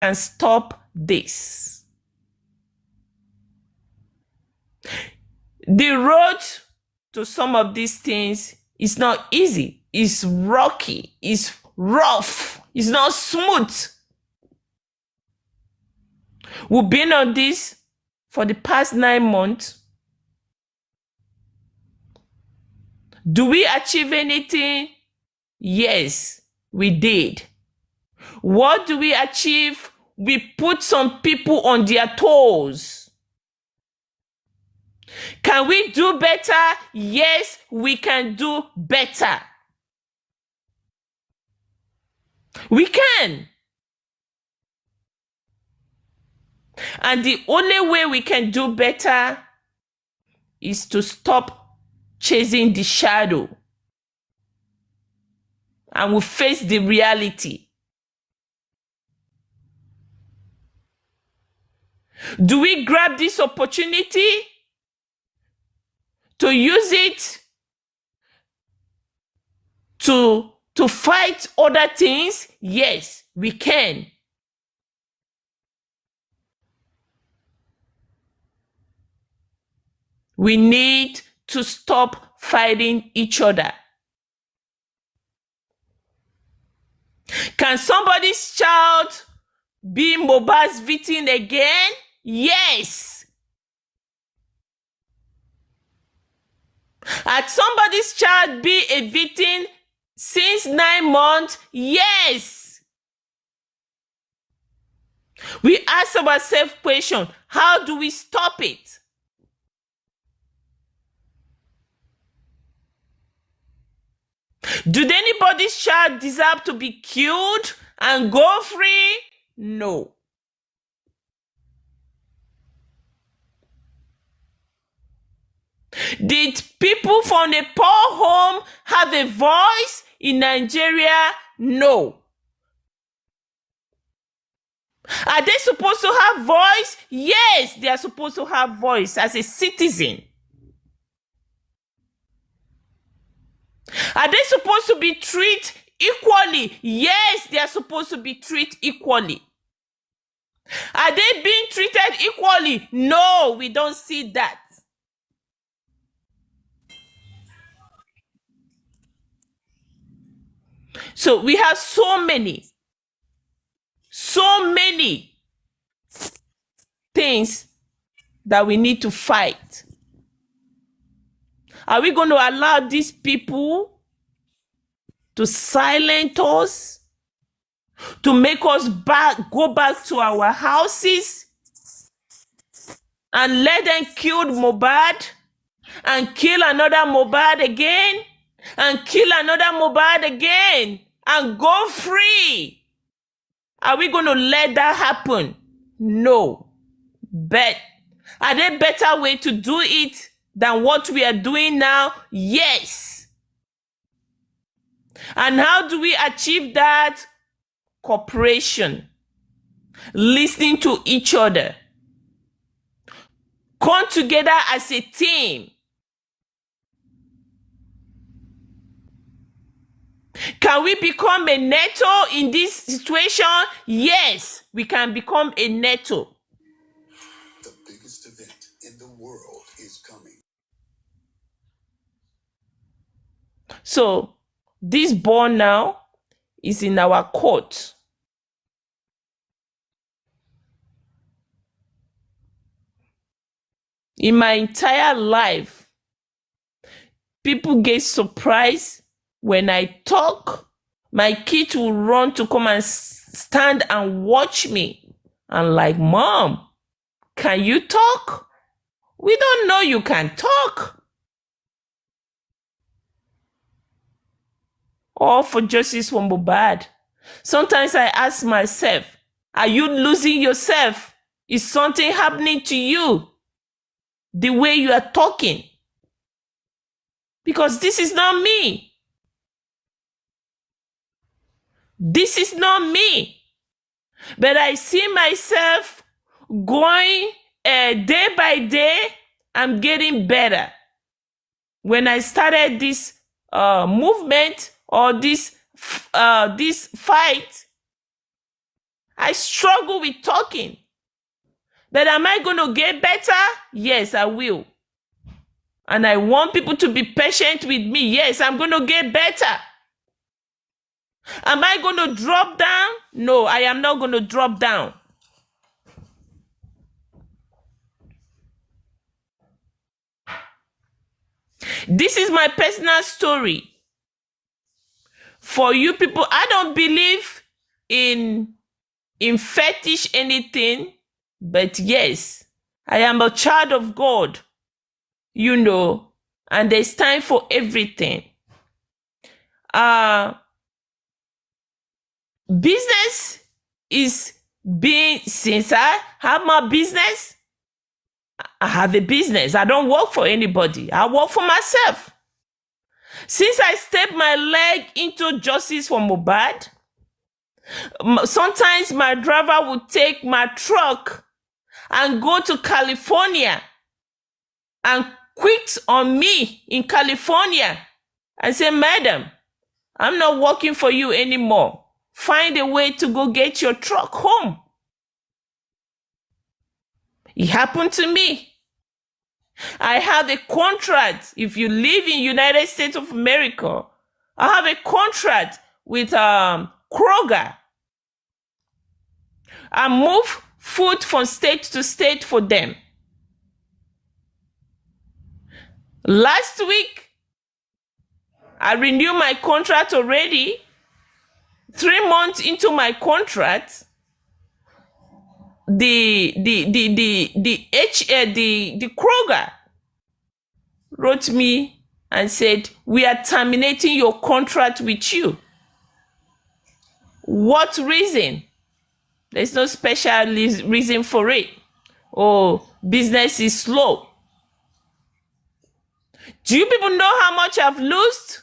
can stop this. The road to some of these things is not easy. It's rocky. It's rough. It's not smooth. We've been on this for the past 9 months. Do we achieve anything? Yes, we did. What do we achieve? We put some people on their toes. Can we do better? Yes, we can do better. We can. And the only way we can do better is to stop chasing the shadow. And we face the reality. Do we grab this opportunity to use it to fight other things? Yes, we can. We need to stop fighting each other. Can somebody's child be mohbad's victim again? Yes. Had somebody's child be a victim since 9 months? Yes. We ask ourselves question, how do we stop it? Did anybody's child deserve to be killed and go free? No. Did people from a poor home have a voice in Nigeria? No. Are they supposed to have voice? Yes, they are supposed to have voice as a citizen. Are they supposed to be treated equally? Yes, they are supposed to be treated equally. Are they being treated equally? No, we don't see that. So we have so many things that we need to fight. Are we going to allow these people to silence us, to make us go back to our houses and let them kill mohbad and kill another mohbad again and kill another mohbad again and go free? Are we going to let that happen? No. But are there better way to do it than what we are doing now? Yes. And how do we achieve that? Cooperation, listening to each other, come together as a team. Can we become a NATO in this situation? Yes, we can become a NATO. The biggest event in the world is coming. So this ball now is in our court. In my entire life, people get surprised when I talk. My kids will run to come and stand and watch me. And like, Mom, can you talk? We don't know you can talk. Or for justice for mohbad. Sometimes I ask myself, are you losing yourself? Is something happening to you? The way you are talking? Because this is not me. This is not me. But I see myself going day by day. I'm getting better. When I started this movement or this fight, I struggle with talking. But am I going to get better? Yes, I will. And I want people to be patient with me. Yes, I'm going to get better. Am I going to drop down? No, I am not going to drop down. This is my personal story. For you people, I don't believe in fetish anything, but yes, I am a child of God, and there's time for everything. Business is since I have my business, I have a business. I don't work for anybody. I work for myself. Since I stepped my leg into justice for Mohbad, sometimes my driver would take my truck and go to California and quit on me in California and say, "Madam, I'm not working for you anymore. Find a way to go get your truck home." It happened to me. I have a contract. If you live in United States of America, I have a contract with Kroger. I move food from state to state for them. Last week, I renewed my contract already. 3 months into my contract, the Kroger wrote me and said, "We are terminating your contract with you." What reason? There's no special reason for it. Oh, business is slow. Do you people know how much I've lost?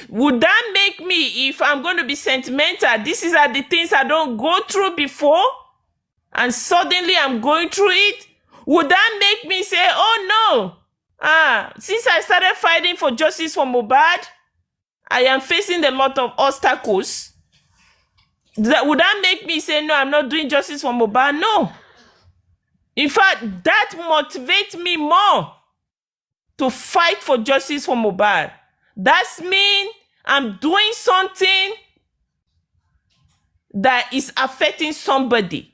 Would that make me, if I'm going to be sentimental, these are the things I don't go through before, and suddenly I'm going through it? Would that make me say, "Oh no, since I started fighting for justice for Mohbad, I am facing a lot of obstacles"? Would that make me say, "No, I'm not doing justice for Mohbad"? No. In fact, that motivates me more to fight for justice for Mohbad. That means I'm doing something that is affecting somebody.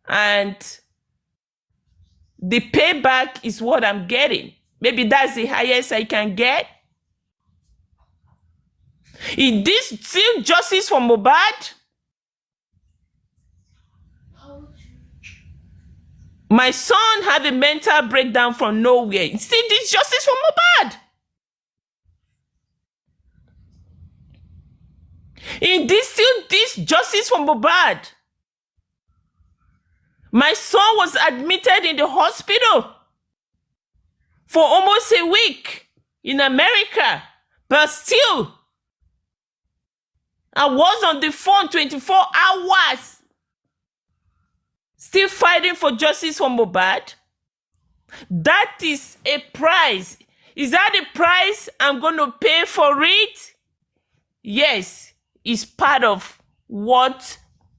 And the payback is what I'm getting. Maybe that's the highest I can get. Is this still justice for Mohbad? My son had a mental breakdown from nowhere. It's still this justice for Mohbad. Is this still this justice for Mohbad? My son was admitted in the hospital for almost a week in America, but still, I was on the phone 24 hours, still fighting for justice for Mohbad. That is a price. Is that the price I'm going to pay for it? Yes, it's part of what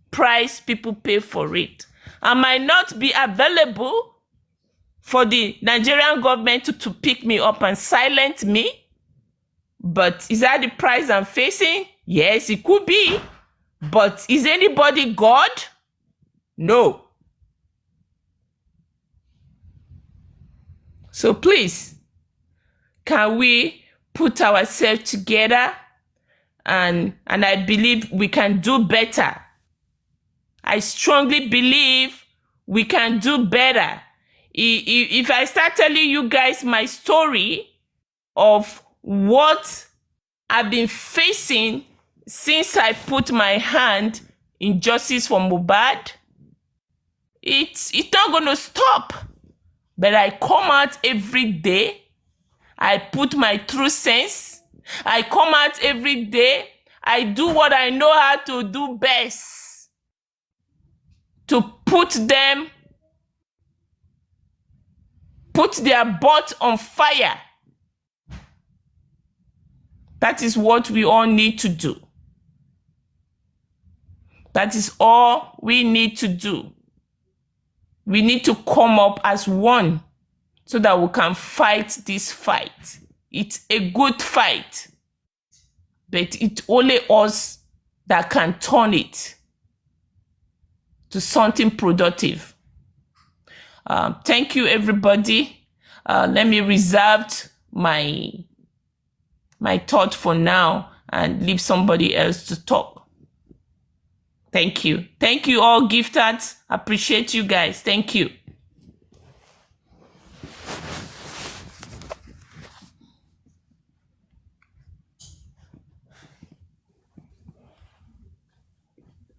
price people pay for it. I might not be available for the Nigerian government to pick me up and silence me, but is that the price I'm facing? Yes, it could be. But is anybody God? No. So please, can we put ourselves together? And I believe we can do better. I strongly believe we can do better. If I start telling you guys my story of what I've been facing since I put my hand in justice for Mohbad, it's not going to stop. But I come out every day. I put my true sense. I come out every day. I do what I know how to do best. To put their butt on fire. That is what we all need to do. That is all we need to do. We need to come up as one so that we can fight this fight. It's a good fight, but it's only us that can turn it to something productive. Thank you, everybody. Let me reserve my thought for now and leave somebody else to talk. Thank you. Thank you all, gifters. Appreciate you guys. Thank you.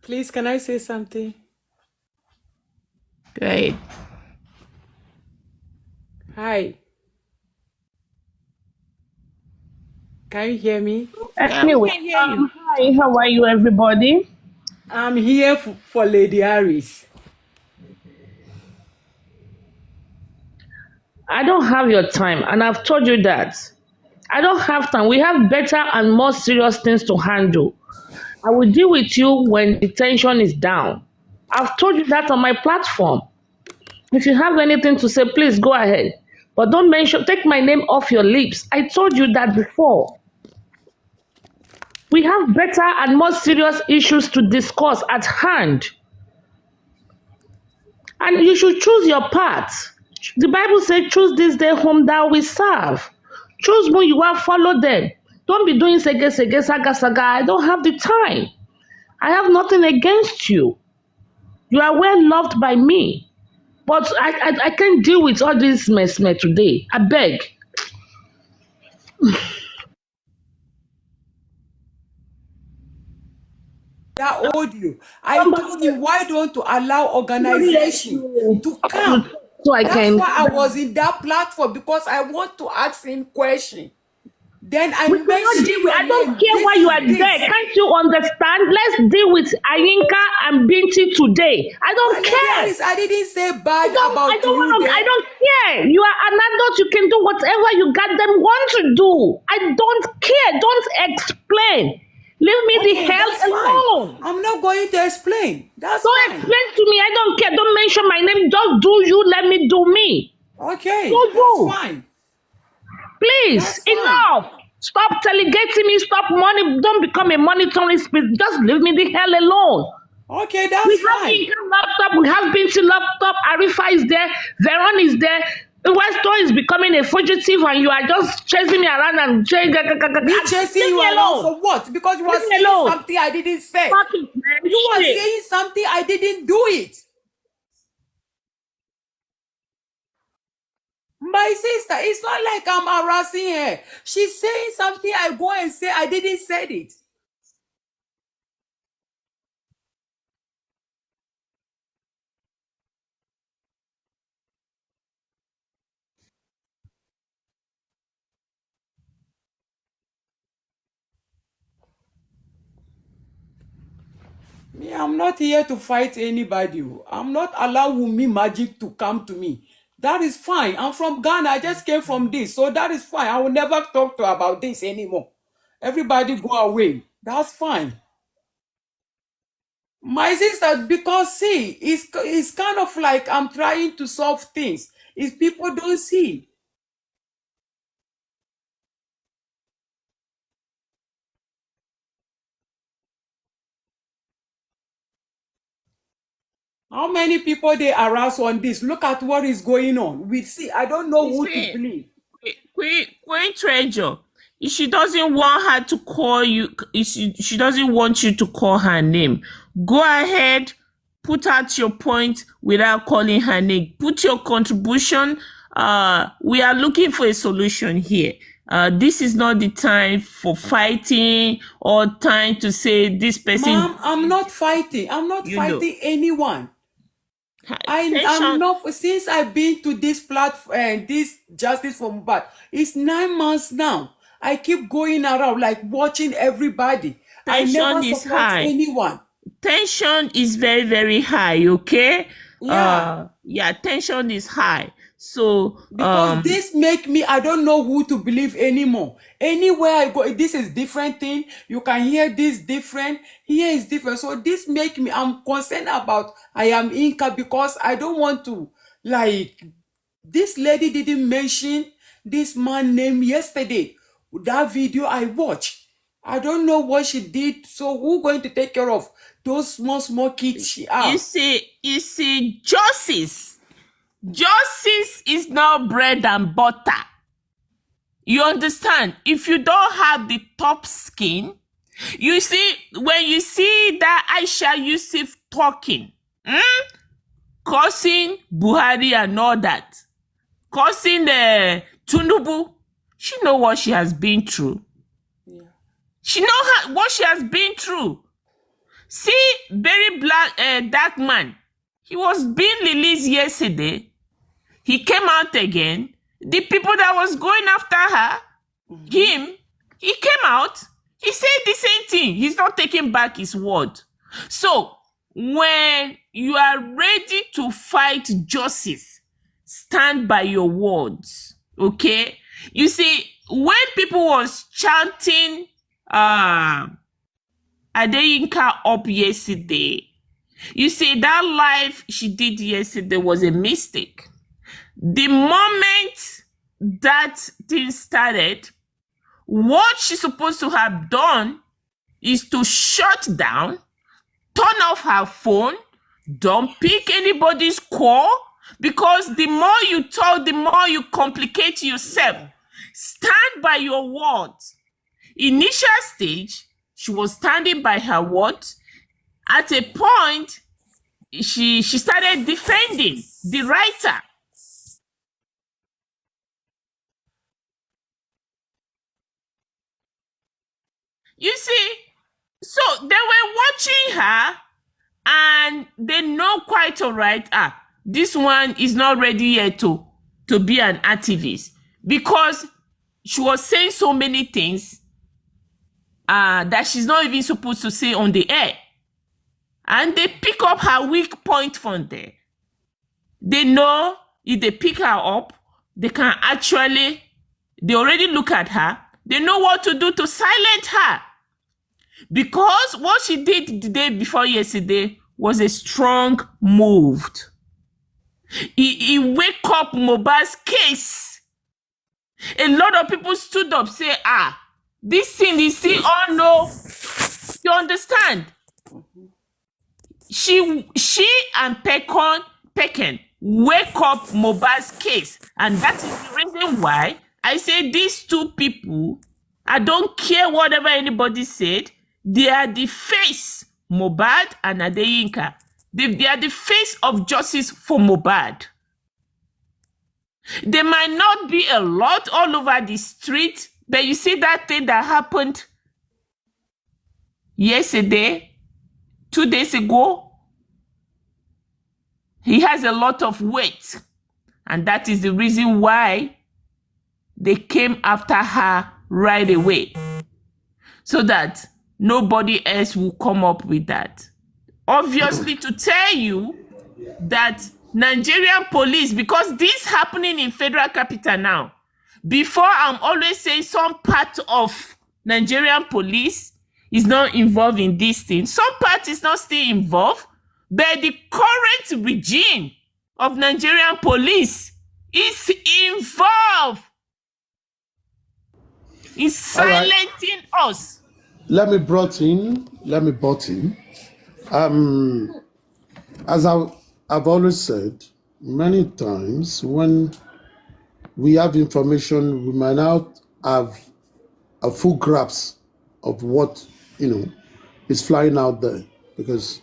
Please, can I say something? Great. Hi. Can you hear me? Anyway, can hear you. hi, how are you, everybody? I'm here for Lady Harris. I don't have your time, and I've told you that. I don't have time. We have better and more serious things to handle. I will deal with you when the tension is down. I've told you that on my platform. If you have anything to say, please go ahead. But don't take my name off your lips. I told you that before. We have better and more serious issues to discuss at hand. And you should choose your path. The Bible says, choose this day whom thou will serve. Choose who you are, follow them. Don't be doing sege, saga, saga. I don't have the time. I have nothing against you. You are well loved by me. But I can't deal with all this mess today. I beg. That audio. I told him, why don't you allow organization to come? So I That's can. why I was in that platform, because I want to ask him question. Then I mentioned your I don't name. care This why you is are this. there. Can't you understand? Let's deal with Ayinka and Binti today. I don't Lady care. Harris, I didn't say bad about I don't you. want to. then. I don't care. You are an adult. You can do whatever you got them want to do. I don't care. Don't explain. Leave me the Okay, hell that's fine. alone. I'm not going to explain. That's Don't fine. explain to me. I don't care. Don't mention my name. Just do you. Let me do me. Okay, Don't that's do. fine. Please, That's fine. enough. Stop delegating me. Stop money. Don't become a monitoring spirit. Just leave me the hell alone. Okay, that's We have fine. Inca laptop, we have Binti laptop, Arifa is there, Veron is there. Westo is becoming a fugitive and you are just chasing me around and saying, Me chasing you around for what? Because you were Leave me saying alone. something I didn't say. Fuck it, man. You were Shit. saying something I didn't do it. My sister, it's not like I'm harassing her. She's saying something, I go and say I didn't say it. Me, I'm not here to fight anybody. I'm not allowing me magic to come to me. That is fine. I'm from Ghana. I just came from this. So that is fine. I will never talk to about this anymore. Everybody go away. That's fine. My sister, because see, it's kind of like I'm trying to solve things. If people don't see. How many people they harass on this? Look at what is going on. We see. I don't know who to believe. Queen Treasure, if she doesn't want her to call you, if she doesn't want you to call her name, go ahead, put out your point without calling her name. Put your contribution. We are looking for a solution here. This is not the time for fighting or time to say this person. Mom, I'm not fighting. I'm not fighting anyone. I'm not, since I've been to this platform, this Justice for Mohbad, it's 9 months now. I keep going around like watching everybody. Tension I never is support high. anyone. Tension is very, very high, okay? Yeah. Yeah, tension is high. So Because this make me, I don't know who to believe anymore. Anywhere I go, this is different thing. You can hear this different. Here is different. So this make me, I'm concerned about I am Inca because I don't want to, like, this lady didn't mention this man name yesterday. That video I watched. I don't know what she did. So who going to take care of those small kids she you have? see, justice is not bread and butter. You understand? If you don't have the top skin, you see, when you see that Aisha Yusuf talking, cursing Buhari and all that, cursing Tunubu, she know what she has been through. Yeah. She know what she has been through. See, very dark man. He was being released yesterday. He came out again. The people that was going after her, him, he came out. He said the same thing. He's not taking back his word. So, when you are ready to fight justice, stand by your words, okay? You see, when people was chanting Adeyinka up yesterday, you see, that live she did yesterday was a mistake. The moment that thing started, what she's supposed to have done is to shut down, turn off her phone, don't pick anybody's call, because the more you talk, the more you complicate yourself. Stand by your words. Initial stage, she was standing by her words. At a point, she started defending the writer. You see, so they were watching her and they know quite all right, this one is not ready yet to be an activist, because she was saying so many things that she's not even supposed to say on the air. And they pick up her weak point from there. They know if they pick her up, they can actually, they already look at her. They know what to do to silence her. Because what she did the day before yesterday was a strong move. He wake up mohbad's case. A lot of people stood up, say, this thing is still on, no. You understand? She and Pecken wake up mohbad's case. And that is the reason why I say these two people, I don't care whatever anybody said, they are the face, Mohbad and Adeyinka. They are the face of justice for Mohbad. There might not be a lot all over the street, but you see that thing that happened yesterday, 2 days ago, he has a lot of weight. And that is the reason why they came after her right away. So that nobody else will come up with that. Obviously, to tell you that Nigerian police, because this happening in Federal Capital now, before I'm always saying some part of Nigerian police is not involved in this thing. Some part is not still involved, but the current regime of Nigerian police is involved in silencing us. Let me butt in. As I've always said, many times when we have information, we might not have a full grasp of what, is flying out there, because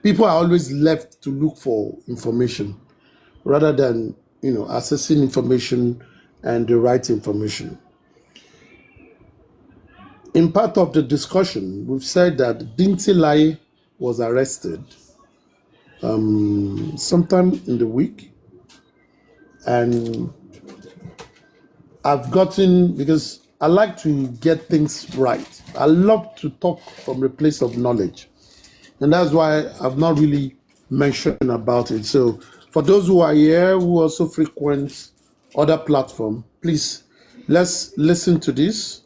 people are always left to look for information rather than, assessing information and the right information. In part of the discussion, we've said that Dintilai was arrested sometime in the week. And I've gotten, because I like to get things right. I love to talk from a place of knowledge. And that's why I've not really mentioned about it. So For those who are here who also frequent other platform, please let's listen to this.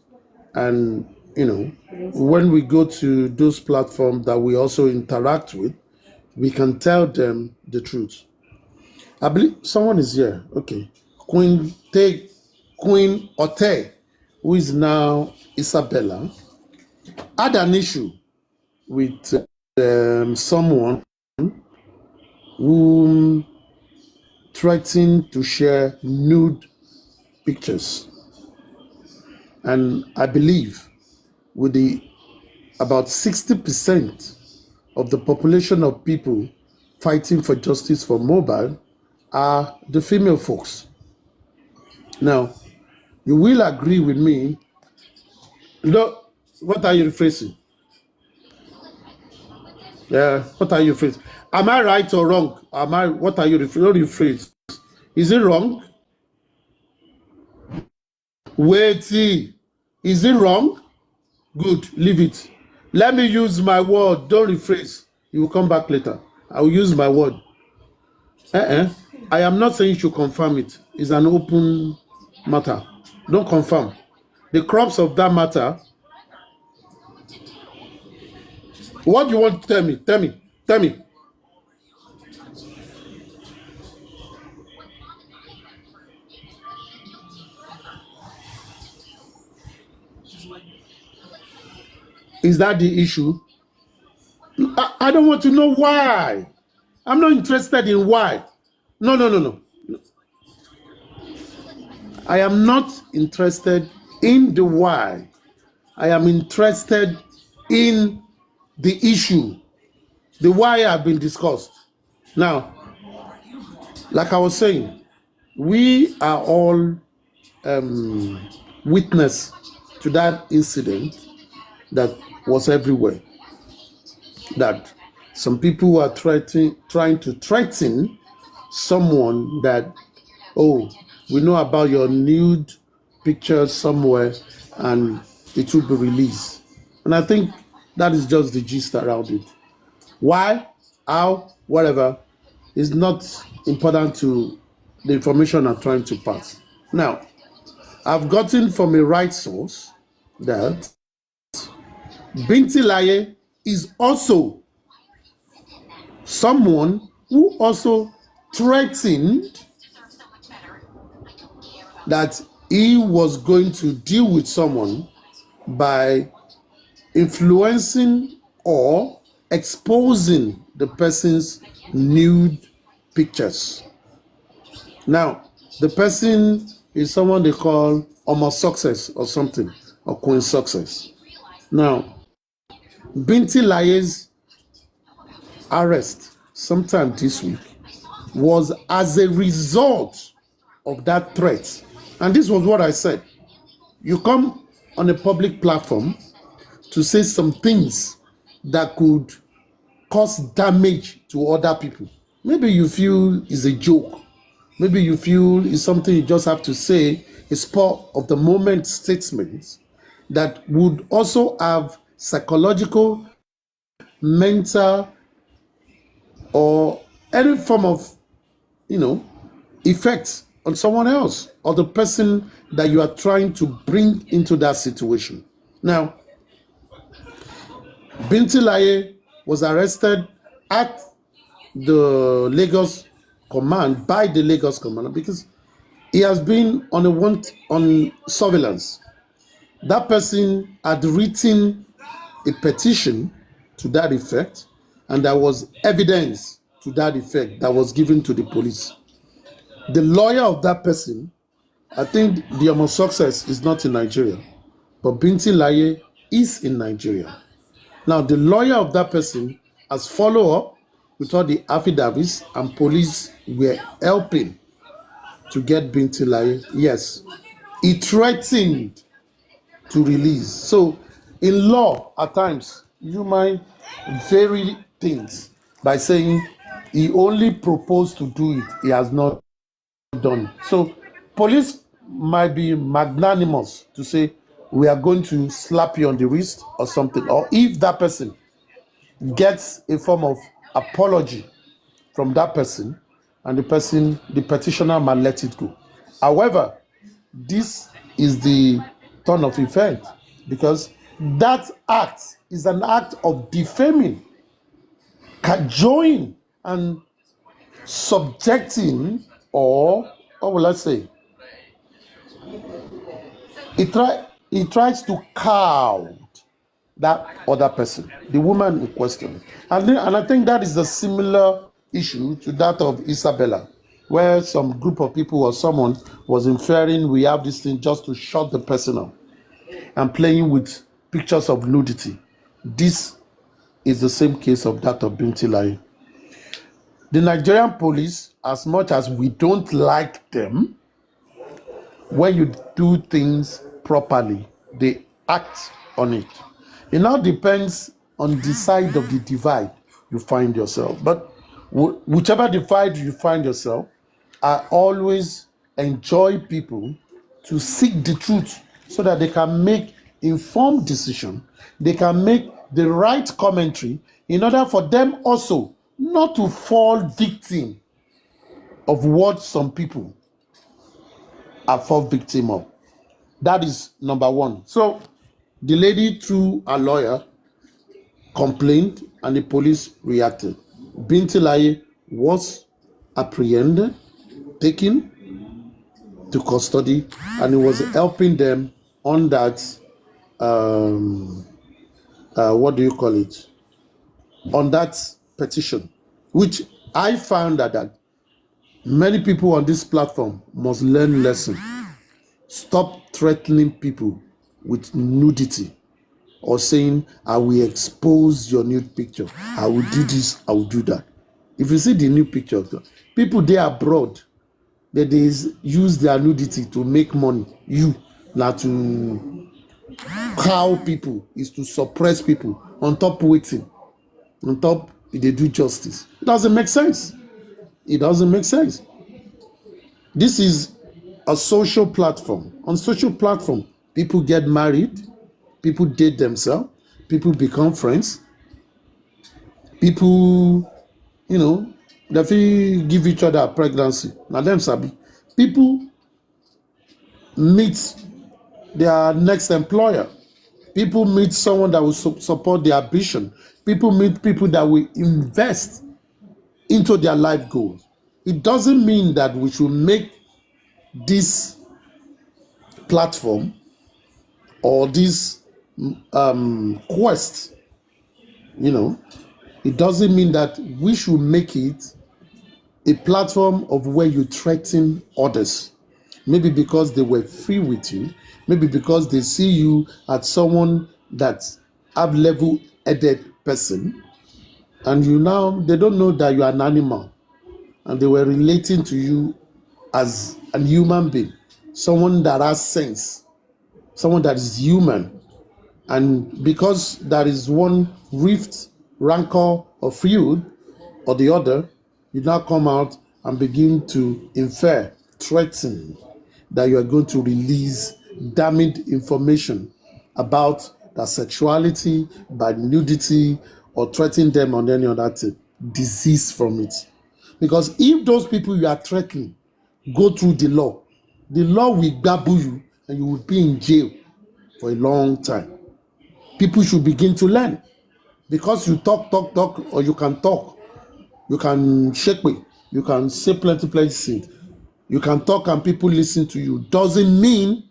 And when we go to those platforms that we also interact with, we can tell them the truth. I believe someone is here. Okay. Queen Ote, who is now Isabella, had an issue with someone who threatened to share nude pictures. And I believe with the about 60% of the population of people fighting for justice for mohbad are the female folks. Now, you will agree with me. Look, what are you rephrasing? Yeah, what are you rephrasing? Am I right or wrong? What are you rephrasing? Is it wrong? Wait, is it wrong? Good, leave it. Let me use my word. Don't rephrase. You will come back later. I will use my word. I am not saying you should confirm it. It's an open matter. Don't confirm. The crops of that matter. What do you want to tell me? Tell me. Is that the issue? I don't want to know why. I'm not interested in why. No. I am not interested in the why. I am interested in the issue. The why have been discussed. Now, like I was saying, we are all witness to that incident that was everywhere. That some people are trying to threaten someone that, oh, we know about your nude pictures somewhere and it will be released. And I think that is just the gist around it. Why, how, whatever, is not important to the information I'm trying to pass. Now, I've gotten from a right source that Binti Laye is also someone who also threatened that he was going to deal with someone by influencing or exposing the person's nude pictures. Now, the person is someone they call Omo Success or something, or Queen Success. Now, Binti Laye's arrest sometime this week was as a result of that threat. And this was what I said. You come on a public platform to say some things that could cause damage to other people. Maybe you feel is a joke. Maybe you feel is something you just have to say, a spur of the moment statements that would also have psychological, mental, or any form of, effect on someone else or the person that you are trying to bring into that situation. Now, Binti Laye was arrested at the Lagos command by the Lagos commander because he has been on surveillance. That person had written a petition to that effect, and there was evidence to that effect that was given to the police. The lawyer of that person, I think the Omo Success is not in Nigeria, but Binti Laye is in Nigeria. Now, the lawyer of that person has followed up with all the affidavits, and police were helping to get Binti Laye. Yes, he threatened to release. So, in law, at times, you might vary things by saying he only proposed to do it, he has not done. So, police might be magnanimous to say, we are going to slap you on the wrist or something. Or if that person gets a form of apology from that person, and the petitioner might let it go. However, this is the turn of event because that act is an act of defaming, cajoling, and subjecting, or what will I say? He tries to cow that other person, the woman in question. And I think that is a similar issue to that of Isabella, where some group of people or someone was inferring we have this thing just to shut the person up and playing with pictures of nudity. This is the same case of that of Binti Lai. The Nigerian police, as much as we don't like them, when you do things properly, they act on it. It now depends on the side of the divide you find yourself. But whichever divide you find yourself, I always enjoy people to seek the truth so that they can make informed decision. They can make the right commentary in order for them also not to fall victim of what some people are fall victim of. That is number one. So the lady, through a lawyer, complained and the police reacted. Binti Lai was apprehended, taken to custody, and he was helping them on that, what do you call it? On that petition, which I found that many people on this platform must learn lesson. Stop threatening people with nudity or saying, I will expose your nude picture. I will do this, I will do that. If you see the new picture, people there abroad, that they use their nudity to make money. You, now to cow people, is to suppress people on top waiting. On top, they do justice. It doesn't make sense. It doesn't make sense. This is a social platform. On social platform, people get married, people date themselves, people become friends, people, they give each other a pregnancy. Now them sabi. People meet their next employer. People meet someone that will support their ambition. People meet people that will invest into their life goals. It doesn't mean that we should make this platform or this quest, it doesn't mean that we should make it a platform of where you threaten others. Maybe because they were free with you, maybe because they see you as someone that have level-headed person, and they don't know that you are an animal, and they were relating to you as a human being, someone that has sense, someone that is human. And because there is one rift, rancor, or feud or the other, you now come out and begin to infer, threaten that you are going to release damaged information about their sexuality, by nudity, or threaten them on any other thing. Disease from it. Because if those people you are threatening go through the law will babble you and you will be in jail for a long time. People should begin to learn. Because you talk, or you can talk, you can shake me, you can say plenty things, you can talk and people listen to you, doesn't mean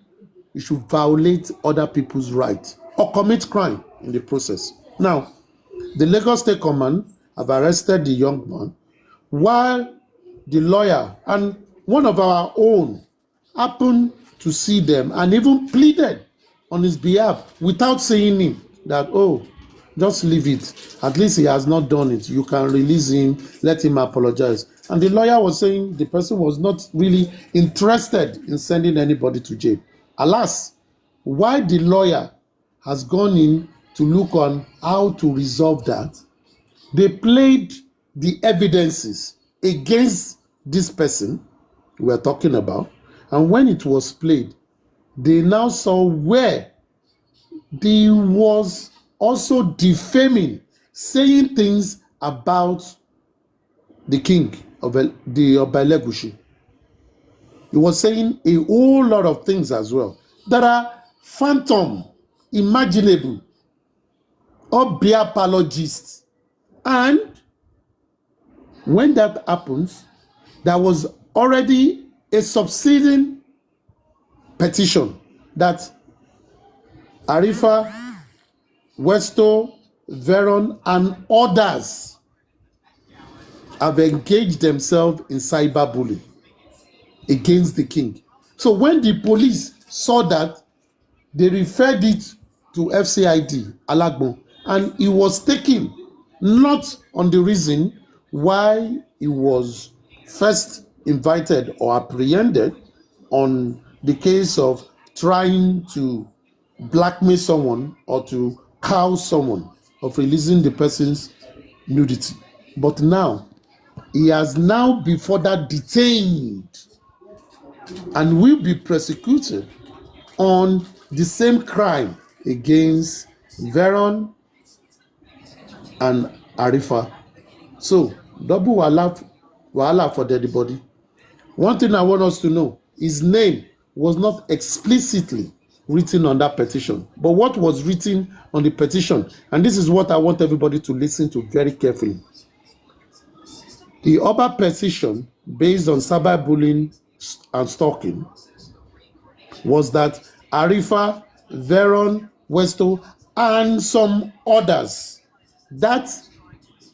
you should violate other people's rights or commit crime in the process. Now, the Lagos State Command have arrested the young man while the lawyer and one of our own happened to see them and even pleaded on his behalf without saying him that, oh, just leave it. At least he has not done it. You can release him, let him apologize. And the lawyer was saying the person was not really interested in sending anybody to jail. Alas, why the lawyer has gone in to look on how to resolve that, they played the evidences against this person we're talking about. And when it was played, they now saw where they was also defaming, saying things about the king, of the Obelegushi. He was saying a whole lot of things as well that are phantom, imaginable, or beer apologists. And when that happens, there was already a subsiding petition that Arifa, Westo, Veron, and others have engaged themselves in cyberbullying against the king. So when the police saw that, they referred it to FCID, Alagbon, and he was taken not on the reason why he was first invited or apprehended on the case of trying to blackmail someone or to cow someone of releasing the person's nudity. But now, he has now been further detained and will be prosecuted on the same crime against Veron and Arifa. So, double wahala for everybody. One thing I want us to know, his name was not explicitly written on that petition. But what was written on the petition, and this is what I want everybody to listen to very carefully. The other petition, based on cyberbullying and stalking, was that Arifa, Veron, Westo, and some others. That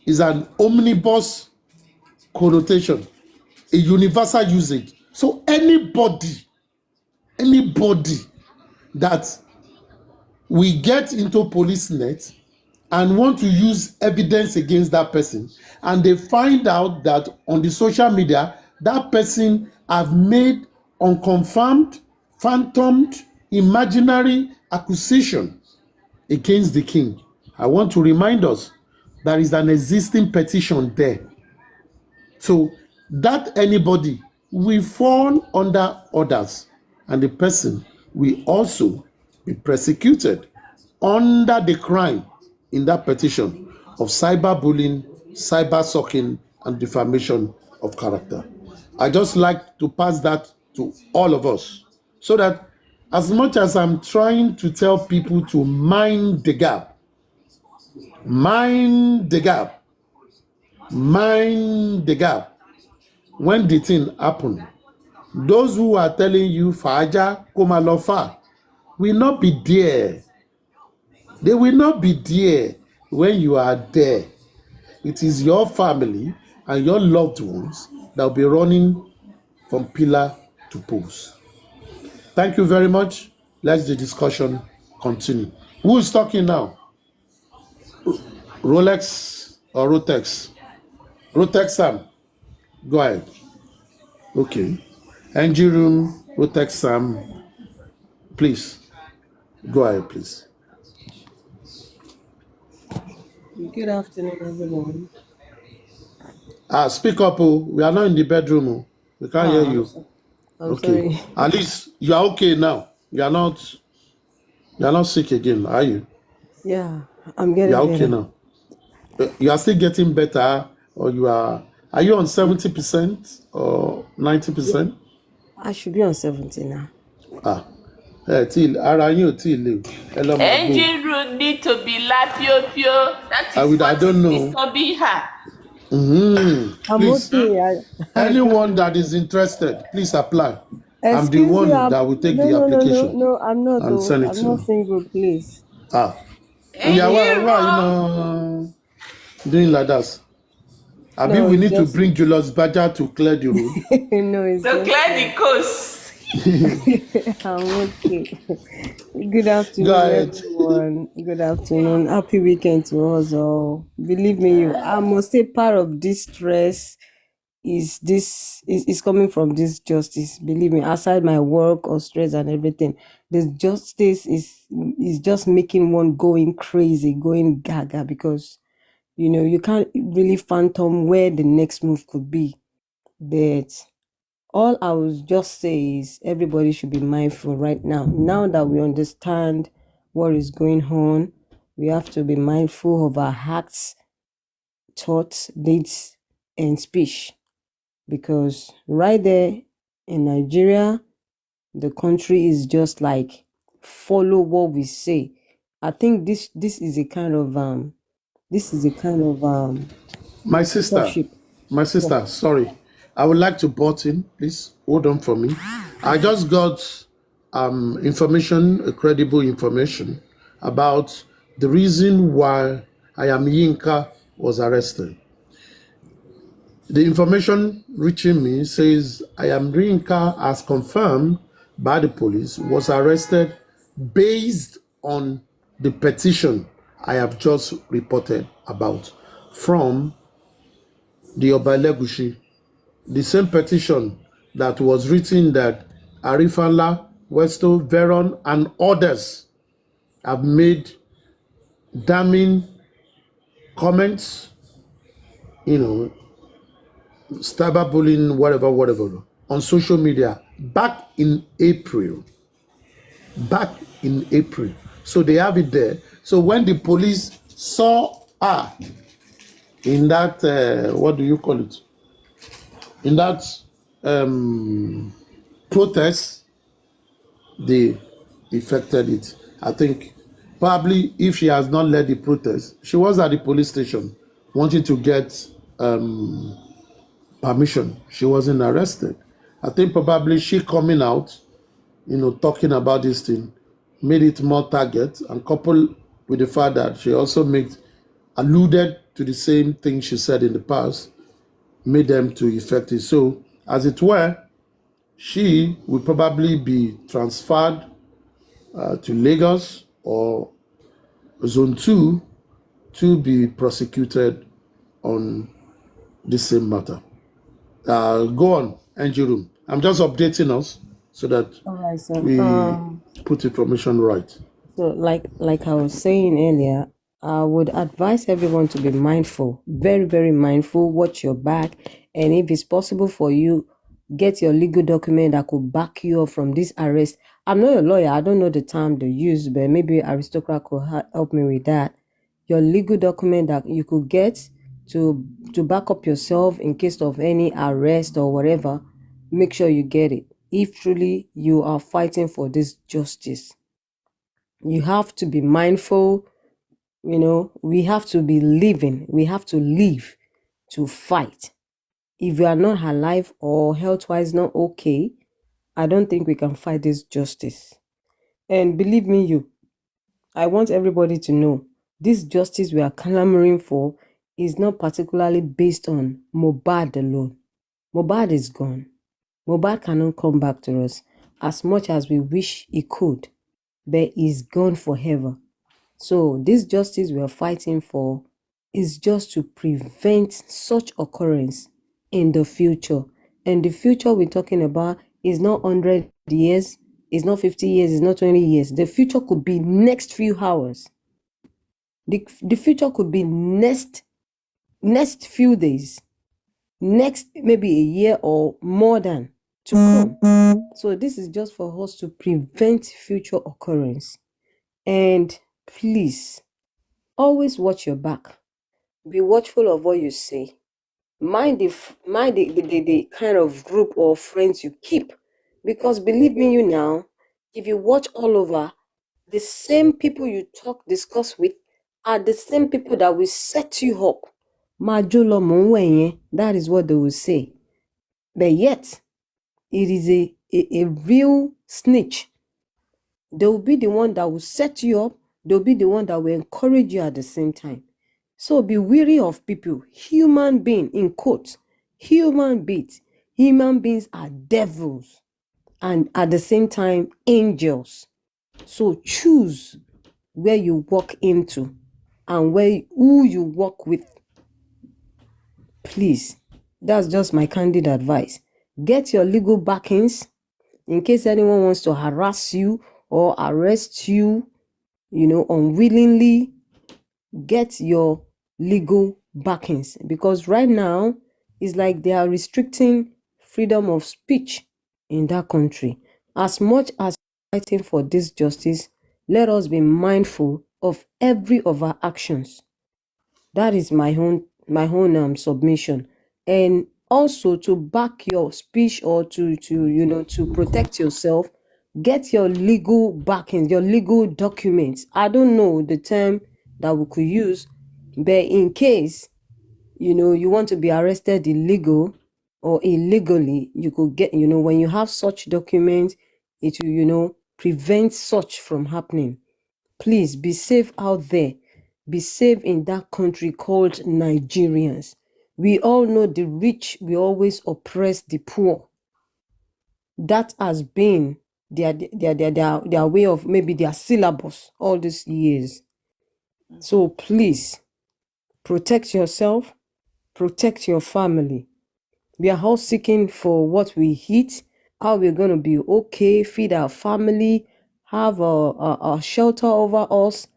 is an omnibus connotation, a universal usage. So anybody that we get into police net and want to use evidence against that person, and they find out that on the social media, that person have made unconfirmed, phantomed, imaginary accusation against the king. I want to remind us there is an existing petition there. So that anybody will fall under orders, and the person will also be persecuted under the crime in that petition of cyberbullying, cyber stalking, and defamation of character. I just like to pass that to all of us so that as much as I'm trying to tell people to mind the gap, when the thing happen, those who are telling you Faja Komalofa will not be there. They will not be there when you are there. It is your family and your loved ones that will be running from pillar to post. Thank you very much. Let the discussion continue. Who is talking now? Rolex or Rotex? Rotex Sam. Go ahead. Okay. Engine room, Rotex Sam. Please. Go ahead, please. Good afternoon, everyone. Speak up. Oh. We are not in the bedroom. Oh. We can't hear you. I'm Okay. sorry. At least you are okay now. You are not sick again, are you? Yeah, I'm You getting are okay better. now. You are still getting better, or you are you on 70% or 90%? I should be on 70 now. Ara yín ò tí ì le. Ẹ lọ máa gbó. Engine room need to be lapio. That is I what don't is know. disturbing her. I'm Please, okay. anyone that is interested, please apply. I'm the Excuse me. one that will take No, the no, no, no, application no. I'm not. and Though send it I'm to not you. single, please. Yeah, Engine why you room. doing like that? Abi, No, we it's need to just bring Julius Baja to clear the road. no, it's To just clear the coast. I'm okay. Good Go afternoon, ahead. everyone. Good afternoon. Happy weekend to us all. Believe me, I must say part of this stress is coming from this justice. Believe me, outside my work or stress and everything, this justice is just making one going crazy, going gaga, because you can't really phantom where the next move could be. But all I would just say is everybody should be mindful right now. Now that we understand what is going on, we have to be mindful of our acts, thoughts, deeds, and speech. because right there in Nigeria, the country is just like follow what we say. I think this is a kind of My sister, worship. my Yeah. sister, sorry. I would like to butt in, please. Hold on for me. I just got information, credible information about the reason why I am Yinka was arrested. The information reaching me says I am Yinka, as confirmed by the police, was arrested based on the petition I have just reported about from the Obalegushi, the same petition that was written that Arifala, Westo, Veron, and others have made damning comments, cyberbullying, whatever, on social media back in April. Back in April. So they have it there. So when the police saw her in that, what do you call it? In that protest, they effected it. I think probably if she has not led the protest, she was at the police station wanting to get permission. She wasn't arrested. I think probably she coming out, talking about this thing, made it more target, and coupled with the fact that she also alluded to the same thing she said in the past, made them to effect it. So, as it were, she will probably be transferred to Lagos or Zone 2 to be prosecuted on the same matter. Go on, NG Room. I'm just updating us so that All right, sir. we put information right. So, like I was saying earlier, I would advise everyone to be mindful, very, very mindful. Watch your back, and if it's possible for you, get your legal document that could back you up from this arrest. I'm not a lawyer. I don't know the term they use, but maybe Aristocrat could help me with that. Your legal document that you could get to back up yourself in case of any arrest or whatever. Make sure you get it if truly you are fighting for this justice. You have to be mindful, we have to be living, we have to live to fight. If you are not alive or health-wise not okay, I don't think we can fight this justice. And believe me, I want everybody to know this justice we are clamoring for is not particularly based on Mohbad alone. Mohbad is gone. Mohbad cannot come back to us as much as we wish he could, but he's gone forever. So this justice we are fighting for is just to prevent such occurrence in the future. And the future we're talking about is not 100 years, it's not 50 years, it's not 20 years. The future could be next few hours. The future could be next few days, next maybe a year or more than to come. So this is just for us to prevent future occurrence. And please, always watch your back. Be watchful of what you say. Mind the kind of group or friends you keep. Because believe me, if you watch all over, the same people you discuss with are the same people that will set you up. Majolo monwenye, that is what they will say. But yet, it is a real snitch. They will be the one that will set you up. They'll be the one that will encourage you at the same time. So be wary of people. Human being, in quotes, human beings. Human beings are devils and at the same time angels. So choose where you walk into and who you walk with. Please, that's just my candid advice. Get your legal backings in case anyone wants to harass you or arrest you, unwillingly. Get your legal backings, because right now it's like they are restricting freedom of speech in that country. As much as fighting for this justice, let us be mindful of every of our actions. That is my own submission. And Also, to back your speech or to protect yourself, get your legal backing, your legal documents. I don't know the term that we could use, but in case you want to be arrested illegal or illegally, you could get, when you have such documents, it will, prevent such from happening. Please be safe out there. Be safe in that country called Nigerians. We all know the rich will always oppress the poor. That has been their way of, maybe their syllabus all these years. So please protect yourself, protect your family. We are all seeking for what we eat, how we're going to be okay, feed our family, have a shelter over us,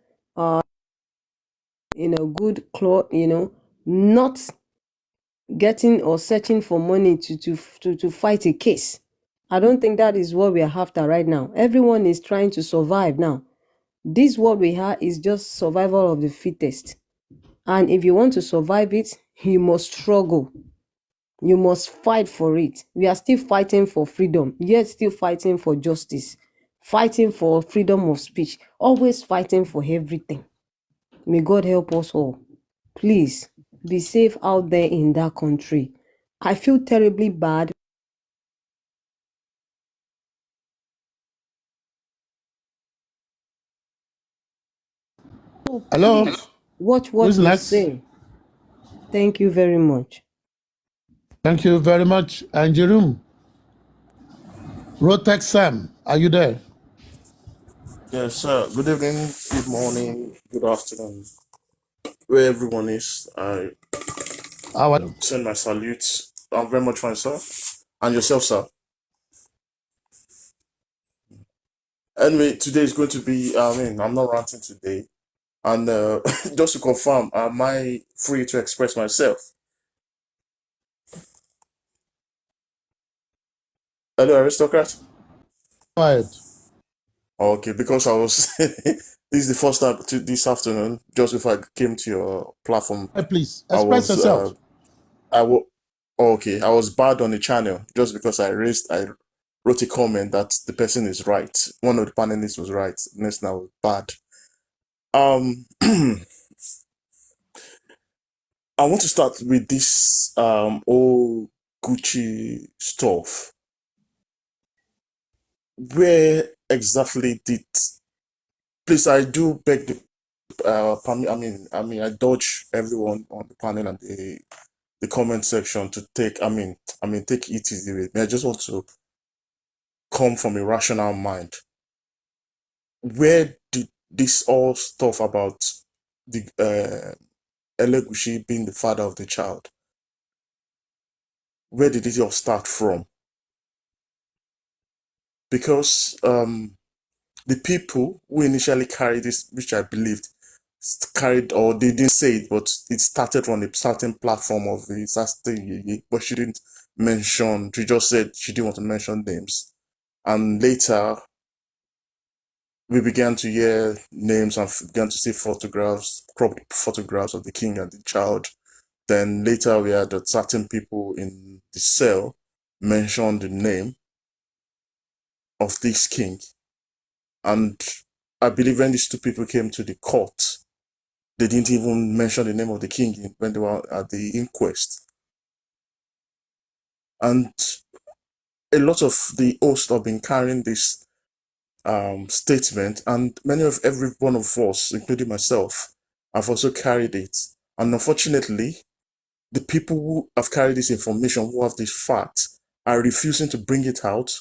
in a good cloth, not getting or searching for money to fight a case. I don't think that is what we are after right now. Everyone is trying to survive now. This what we have is just survival of the fittest. And if you want to survive it, you must struggle. You must fight for it. We are still fighting for freedom, yet still fighting for justice, fighting for freedom of speech, always fighting for everything. May God help us all. Please be safe out there in that country. I feel terribly bad. So Hello, please watch what who's you next? say. Thank you very much. Thank you very much. And Jerome, Rotex Sam, are you there? Yes, sir. Good evening, good morning, good afternoon, where everyone is. I How are you? send my salutes. I'm very much fine, sir. And yourself, sir. Anyway, today is going to be, I'm not ranting today. And just to confirm, am I free to express myself? Hello, aristocrat? Go ahead. Okay, because I was, this is the first time this afternoon, just before I came to your platform, Hey, please I express was, yourself. I was, okay, I was bad on the channel just because I wrote a comment that the person is right. One of the panelists was right. Next now was bad. I want to start with this old Gucci stuff. Where exactly did? Please, I do beg the. I dodge everyone on the panel and the comment section to take. Take it easy with me. I just want to come from a rational mind. Where did this all stuff about the Elegushi being the father of the child? Where did it all start from? Because the people who initially carried this, which I believed carried, or they didn't say it, but it started from a certain platform of the certain, but she didn't mention. She just said she didn't want to mention names, and later we began to hear names and began to see photographs, cropped photographs of the king and the child. Then later we had that certain people in the cell mentioned the name of this king. And I believe when these two people came to the court, they didn't even mention the name of the king when they were at the inquest. And a lot of the hosts have been carrying this statement, and many of every one of us, including myself, have also carried it. And unfortunately, the people who have carried this information, who have this fact, are refusing to bring it out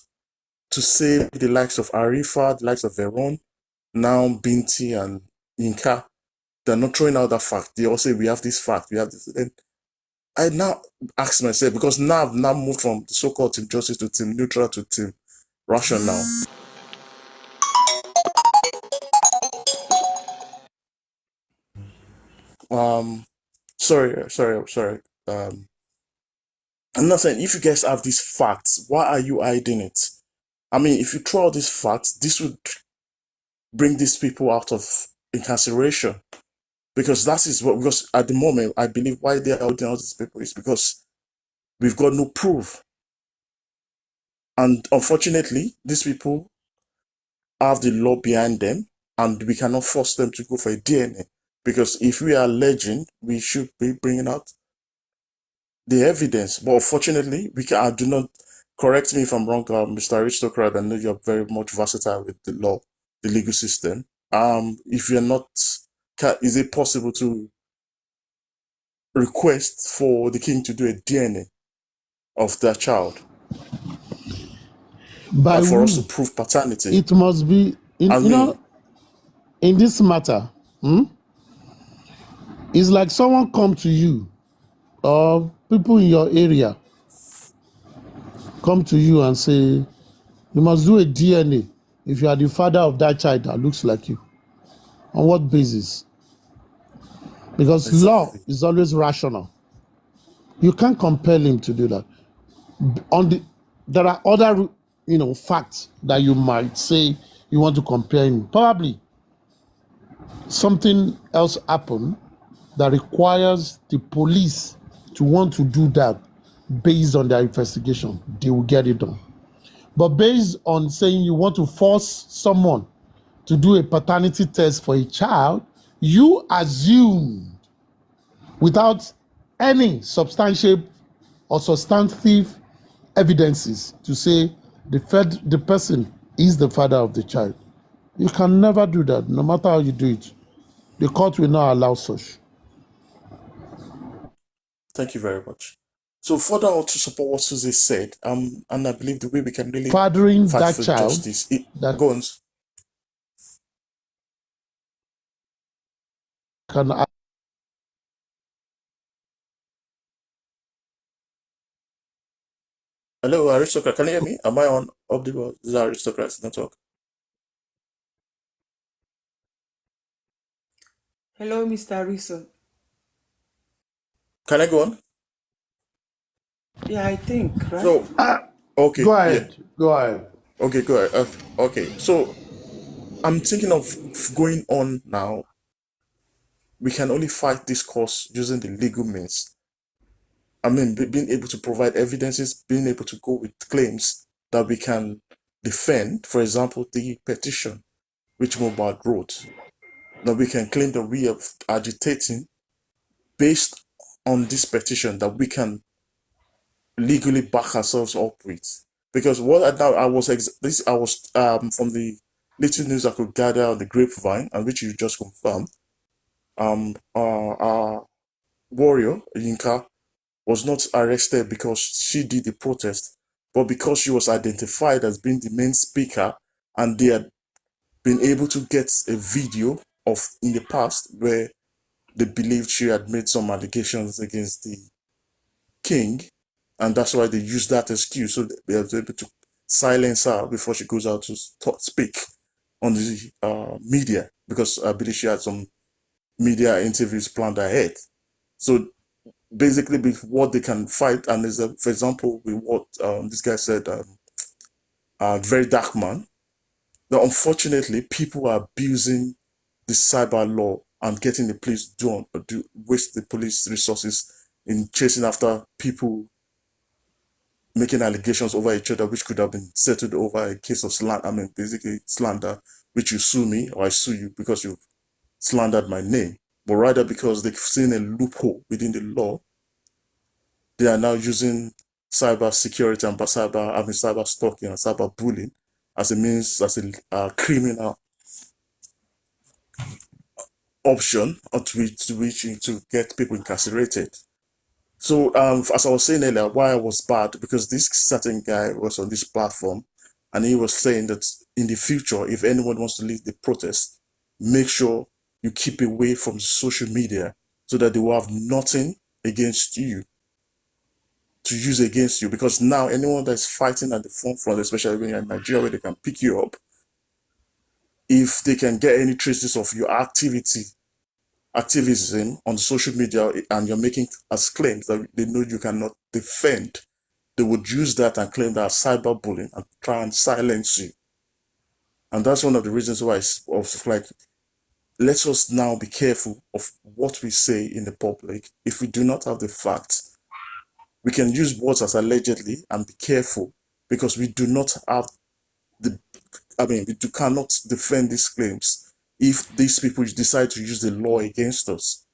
to save the likes of Arifa, the likes of Veron, now Binti and Inka. They're not throwing out that fact. They all say, we have this fact, we have this. And I now ask myself, because now I've now moved from the so-called Team Justice to Team Neutral to Team Rational. Sorry. I'm not saying if you guys have these facts, why are you hiding it? I mean, if you throw out these facts, this would bring these people out of incarceration. Because that is what, because at the moment, I believe why they are holding out these people is because We've got no proof. And unfortunately, these people have the law behind them, and we cannot force them to go for a DNA. Because if we are alleging, we should be bringing out the evidence. But unfortunately, I do not, correct me if I'm wrong, Mr. Aristocrat. I know you're very much versatile with the law, the legal system. If you're not, is it possible to request for the king to do a DNA of that child By for us to who? prove paternity? It must be, I mean, in this matter, it's like someone come to you or people in your area come to you and say, you must do a DNA if you are the father of that child that looks like you. On what basis? Because law exactly. is always rational. You can't compel him to do that. There are other, facts that you might say you want to compare him. Probably something else happened that requires the police to want to do that based on their investigation. They will get it done. But based on saying you want to force someone to do a paternity test for a child, you assume without any substantial or substantive evidences to say the person is the father of the child. You can never do that, no matter how you do it. The court will not allow such. Thank you very much. So further on to support what Susie said, and I believe the way we can really Fathering fight that for child, justice, that go on. can Hello, aristocrat. Can you hear me? Am I on audible? This is aristocrat network. Hello, Mr. Rison. Can I go on? Yeah, I think, right? So, okay, go yeah, ahead. Go ahead. okay, go ahead. Okay, so I'm thinking of going on now. We can only fight this cause using the legal means. I mean, being able to provide evidences, being able to go with claims that we can defend. For example, the petition which mohbad wrote. Now we can claim that we are agitating based on this petition that we can legally back ourselves up with. Because what I was from the little news I could gather on the grapevine, and which you just confirmed. Our warrior Yinka was not arrested because she did the protest, but because she was identified as being the main speaker, and they had been able to get a video of in the past where they believed she had made some allegations against the king, and that's why they used that excuse so they were able to silence her before she goes out to speak on the media, because I believe she had some media interviews planned ahead. So basically, with what they can fight, and there's for example, with what this guy said, very dark man. Now, unfortunately, people are abusing the cyber law and getting the police do waste the police resources in chasing after people making allegations over each other, which could have been settled over a case of slander. I mean, basically slander, which you sue me or I sue you because you've slandered my name. But rather because they've seen a loophole within the law, they are now using cyber security and cyber stalking and cyber bullying as a means, as a criminal option to get people incarcerated. So, as I was saying earlier, why I was bad, because this certain guy was on this platform, and he was saying that in the future, if anyone wants to lead the protest, make sure you keep away from social media so that they will have nothing against you to use against you. Because now anyone that's fighting at the front, especially when you're in Nigeria, where they can pick you up, if they can get any traces of your activism on social media, and you're making as claims that they know you cannot defend, they would use that and claim that cyberbullying and try and silence you. And that's one of the reasons why let us now be careful of what we say in the public. If we do not have the facts, we can use words as allegedly and be careful because we do not have cannot defend these claims if these people decide to use the law against us.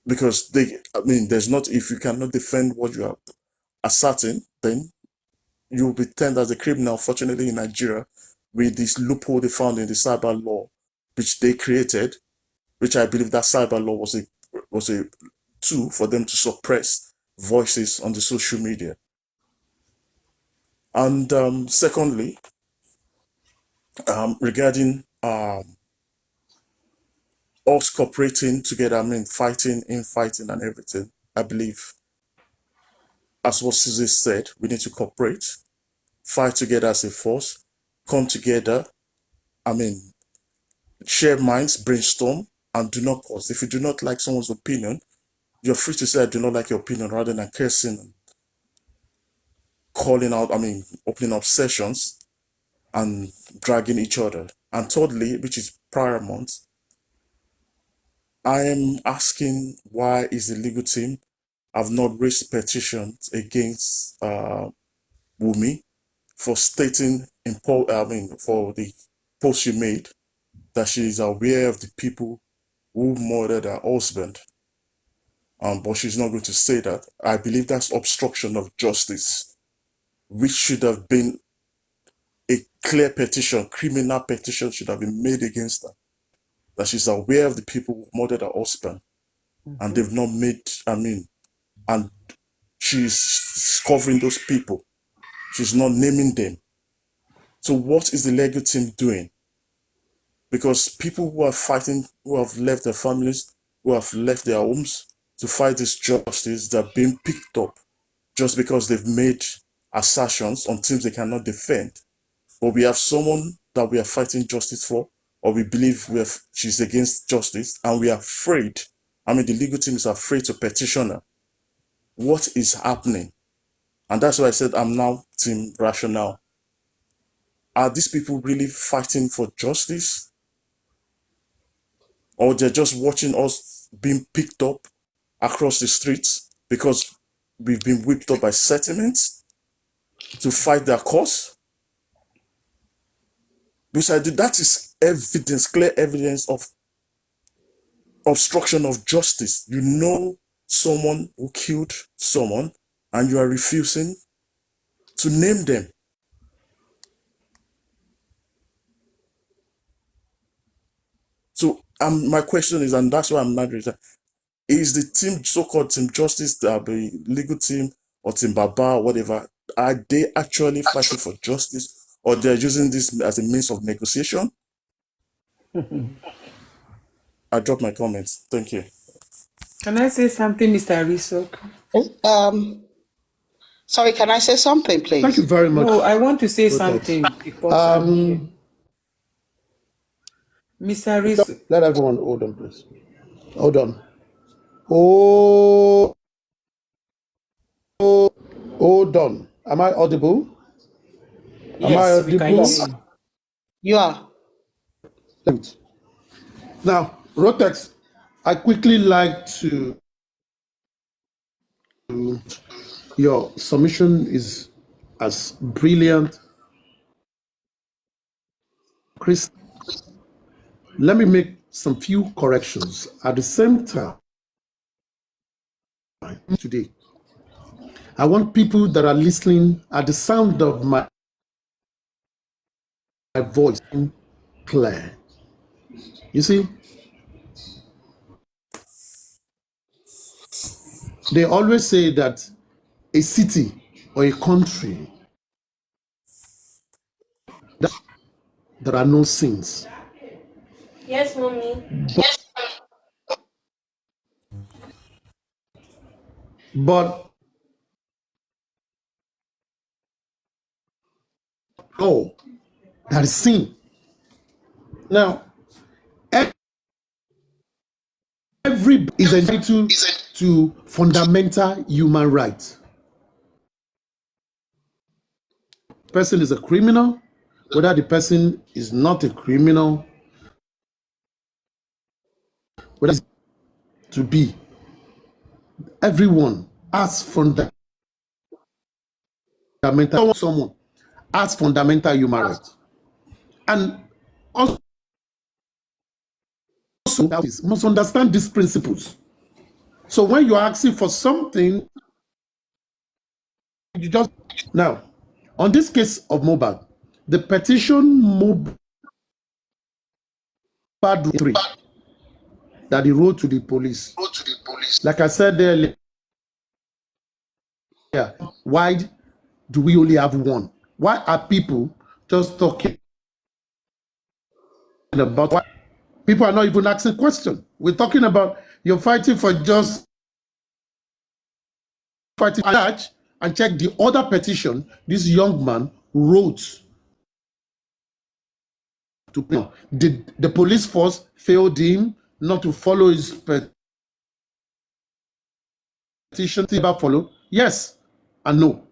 Because there's not, if you cannot defend what you are asserting, then you will be termed as a criminal. Fortunately, in Nigeria, with this loophole they found in the cyber law, which they created, which I believe that cyber law was a tool for them to suppress voices on the social media. And secondly, regarding us cooperating together, fighting, infighting, and everything, I believe, as what Susie said, we need to cooperate, fight together as a force, come together, share minds, brainstorm, and do not cause. If you do not like someone's opinion, you're free to say, I do not like your opinion, rather than cursing and calling out, opening up sessions and dragging each other. And thirdly, which is paramount, I am asking, why is the legal team have not raised petitions against Wumi for stating for the post she made that she is aware of the people who murdered her husband, but she's not going to say that. I believe that's obstruction of justice, which should have been a clear petition, criminal petition should have been made against her, that she's aware of the people who murdered her husband, and they've not made, and she's covering those people. She's not naming them. So what is the legal team doing? Because people who are fighting, who have left their families, who have left their homes to fight this justice, they're being picked up just because they've made assertions on things they cannot defend. But we have someone that we are fighting justice for, or we believe she's against justice, and we are afraid. The legal team is afraid to petition her. What is happening? And that's why I said I'm now team rational. Are these people really fighting for justice? Or they're just watching us being picked up across the streets because we've been whipped up by sentiments to fight their cause? Because that is evidence, clear evidence of obstruction of justice. You know someone who killed someone and you are refusing to name them. So my question is, and that's why I'm not ready, is the team, so-called team justice, the legal team or team Baba or whatever, are they actually fighting for justice, or they're using this as a means of negotiation? I dropped my comments. Thank you. Can I say something, Mr. Risok? Sorry, can I say something, please? Thank you very much. No, I want to say something because I'm here. Mr. Risok. Let everyone hold on, please. Hold on. Hold on. Am I audible? Yes, we can hear you. You are. Now, Rotex, I quickly like to. Your submission is as brilliant. Chris, let me make some few corrections at the same time. Today, I want people that are listening at the sound of my voice clear. You see, they always say that a city or a country, that there are no sins. Yes, mommy. But that is sin. Now, every is entitled to fundamental human rights. Person is a criminal, whether the person is not a criminal, whether it's to be. everyone has fundamental, someone has fundamental human rights. And also must understand these principles. So when you're asking for something, you just now on this case of mohbad, the petition mohbad 3 that he wrote to the police, like I said earlier, why do we only have one? Why are people just talking about why people are not even asking questions? We're talking about you're fighting for just fighting and check the other petition this young man wrote to. Did the police force failed him not to follow his petition? Follow? Yes and no.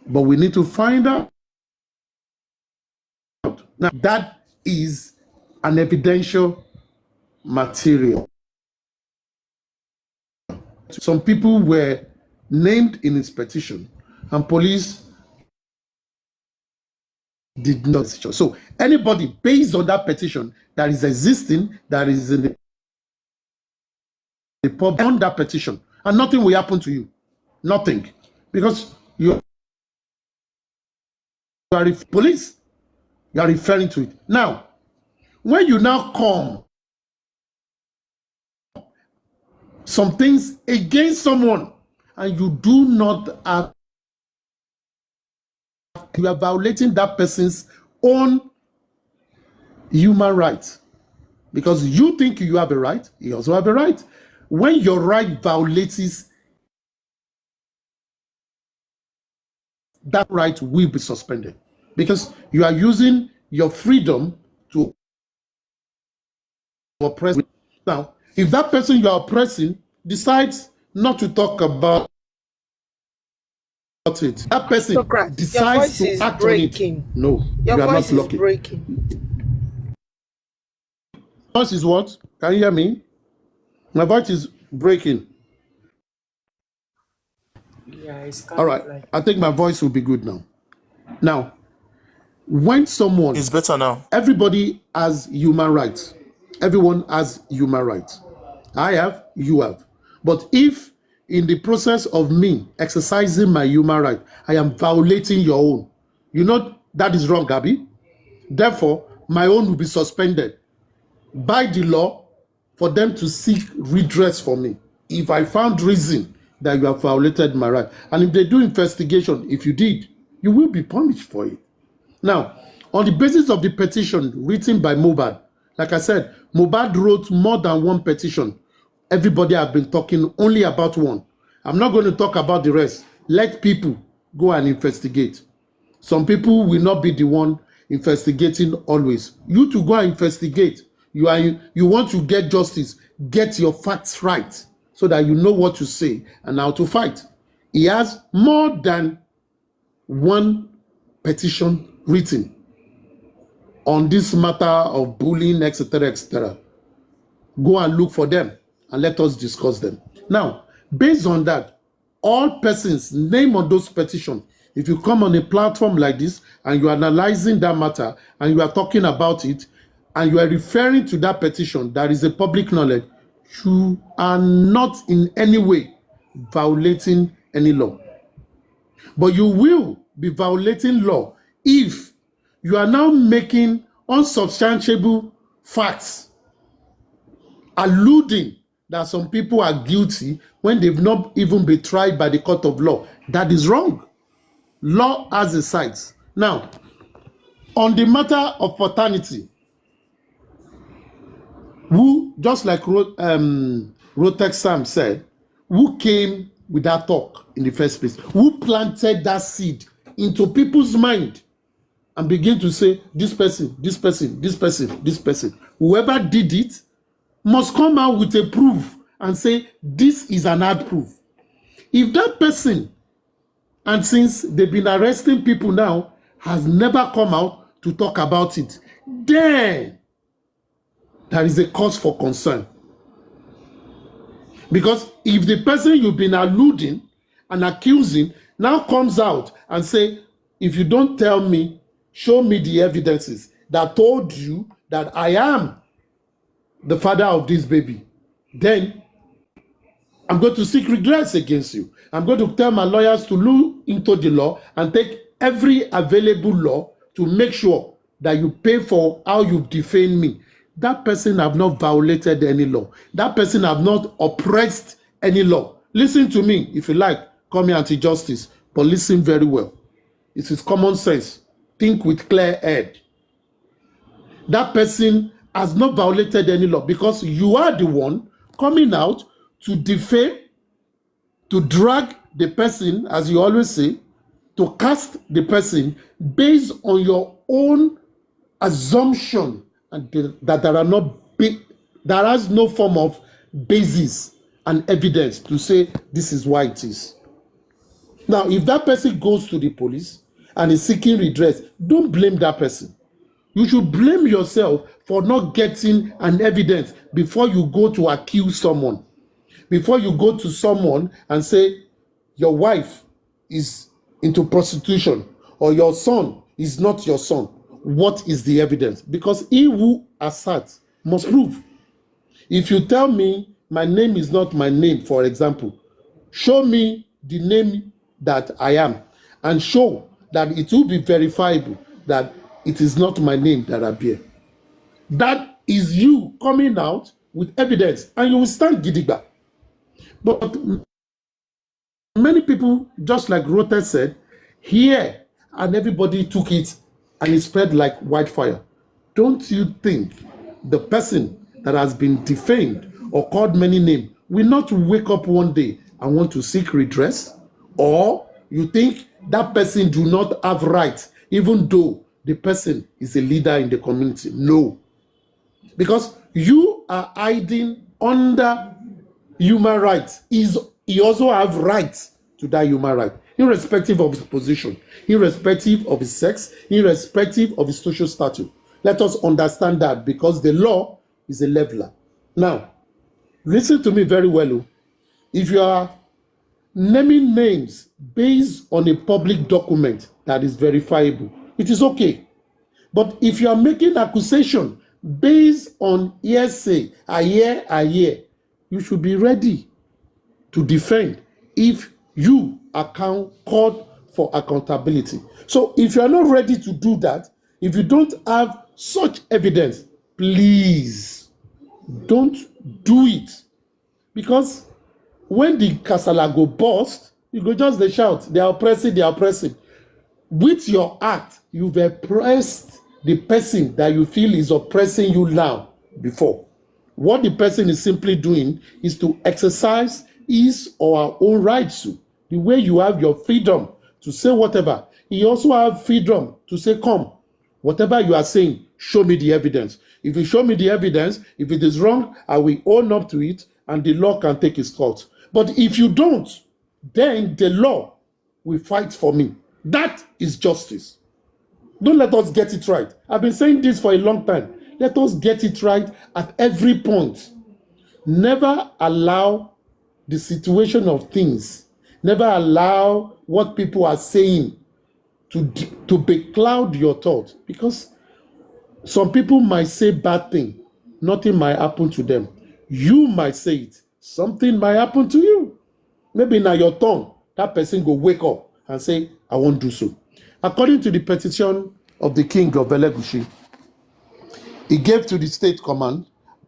But we need to find out. Now, that is an evidential material. Some people were named in his petition, and police did not. So anybody based on that petition that is existing, that is in the pub on that petition, and nothing will happen to you. Nothing. Because you are police, you are referring to it. Now, when you now come some things against someone and you do not have, you are violating that person's own human rights. Because you think you have a right, he also have a right. When your right violates, that right will be suspended. Because you are using your freedom to oppress. Now, if that person you are oppressing decides not to talk about it, that person Socrates, decides to act breaking. on it. No, your you are voice not is lucky. breaking. Voice is what? Can you hear me? My voice is breaking. Yeah, it's kind All of right. like I think my voice will be good now. Now, when someone, It's better now. everybody has human rights. Everyone has human rights. I have, you have. But if in the process of me exercising my human right, I am violating your own, you know that is wrong, Gabby. Therefore, my own will be suspended by the law for them to seek redress for me. If I found reason that you have violated my right, and if they do investigation, if you did, you will be punished for it. Now, on the basis of the petition written by mohbad, like I said, mohbad wrote more than one petition. Everybody have been talking only about one. I'm not going to talk about the rest. Let people go and investigate. Some people will not be the one investigating always. You to go and investigate. You want to get justice. Get your facts right so that you know what to say and how to fight. He has more than one petition written on this matter of bullying, etc., etc. Go and look for them and let us discuss them. Now, based on that, all persons named on those petitions, if you come on a platform like this and you are analyzing that matter and you are talking about it and you are referring to that petition that is a public knowledge, you are not in any way violating any law. But you will be violating law if you are now making unsubstantiable facts alluding that some people are guilty when they've not even been tried by the court of law. That is wrong. Law has its sides. Now, on the matter of paternity, who, just like Rotex Sam said, who came with that talk in the first place? Who planted that seed into people's mind and begin to say, this person, this person, this person, this person. Whoever did it must come out with a proof and say, this is an hard proof. If that person, and since they've been arresting people now, has never come out to talk about it, then there is a cause for concern. Because if the person you've been alluding and accusing now comes out and say, if you don't tell me, show me the evidences that told you that I am the father of this baby, then I'm going to seek redress against you. I'm going to tell my lawyers to look into the law and take every available law to make sure that you pay for how you've defamed me. That person have not violated any law. That person have not oppressed any law. Listen to me, if you like, call me anti-justice, but listen very well. It is common sense. Think with clear head. That person has not violated any law because you are the one coming out to defame, to drag the person, as you always say, to cast the person based on your own assumption and that there are not there has no form of basis and evidence to say this is why it is. Now, if that person goes to the police and is seeking redress, don't blame that person. You should blame yourself for not getting an evidence before you go to accuse someone. Before you go to someone and say your wife is into prostitution or your son is not your son, what is the evidence? Because he who asserts must prove. If you tell me my name is not my name, for example, show me the name that I am and show that it will be verifiable that it is not my name that I bear. That is you coming out with evidence and you will stand gidigba. But many people, just like Rother said, here and everybody took it and it spread like wildfire. Don't you think the person that has been defamed or called many names will not wake up one day and want to seek redress? Or you think that person do not have rights even though the person is a leader in the community? No. Because you are hiding under human rights. He also have rights to that human right, irrespective of his position, irrespective of his sex, irrespective of his social status. Let us understand that because the law is a leveler. Now, listen to me very well. If you are naming names based on a public document that is verifiable, it is okay. But if you are making accusation based on hearsay, I hear, you should be ready to defend if you are called for accountability. So if you are not ready to do that, if you don't have such evidence, please don't do it. Because when the kasala go burst, you go just dey shout, they are oppressing, they are oppressing. With your act, you've oppressed the person that you feel is oppressing you now before. What the person is simply doing is to exercise his or her own rights. The way you have your freedom to say whatever, he also have freedom to say, come, whatever you are saying, show me the evidence. If you show me the evidence, if it is wrong, I will own up to it and the law can take its course. But if you don't, then the law will fight for me. That is justice. Don't let us get it right. I've been saying this for a long time. Let us get it right at every point. Never allow the situation of things, never allow what people are saying to becloud your thoughts. Because some people might say bad thing, nothing might happen to them. You might say it, something might happen to you. Maybe now your turn, that person go wake up and say, I won't do so. According to the petition of the king of Elegushi, he gave to the state command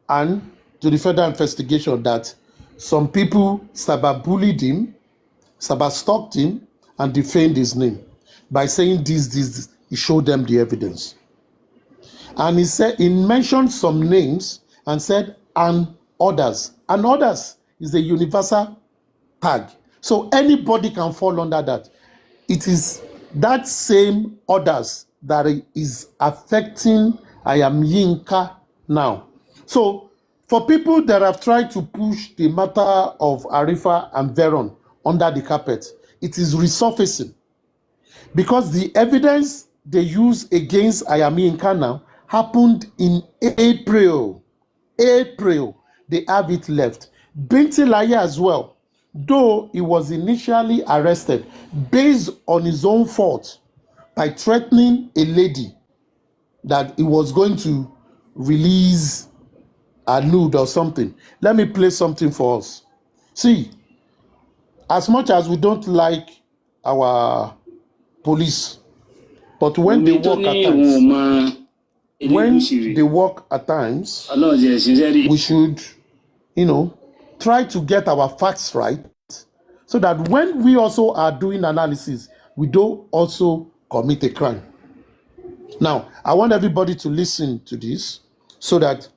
and to the federal investigation that some people cyberbullied him, cyberstalked him, and defamed his name by saying this. He showed them the evidence. And he said, he mentioned some names and said, and others. And others is a universal tag. So anybody can fall under that. It is that same others that is affecting I am Yinka now. So for people that have tried to push the matter of Arifa and Veron under the carpet, it is resurfacing because the evidence they use against I am Yinka now happened in April. They have it left. Binti Laye as well, though he was initially arrested based on his own fault by threatening a lady that he was going to release a nude or something. Let me play something for us. See, as much as we don't like our police, but when they work at times, we should, try to get our facts right so that when we also are doing analysis, we don't also commit a crime. Now, I want everybody to listen to this so that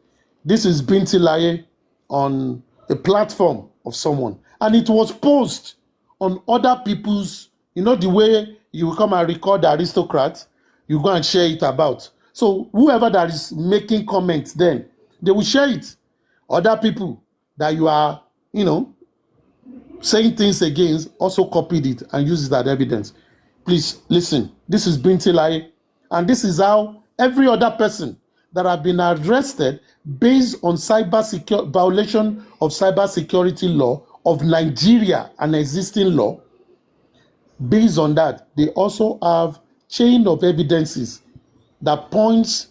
this is Binti Laye on a platform of someone. And it was posted on other people's, the way you come and record the aristocrat, you go and share it about. So whoever that is making comments then, they will share it. Other people that you are, saying things against also copied it and used it as evidence. Please listen. This is Binti Laye, and this is how every other person that have been arrested based on violation of cybersecurity law of Nigeria, an existing law. Based on that, they also have chain of evidences that points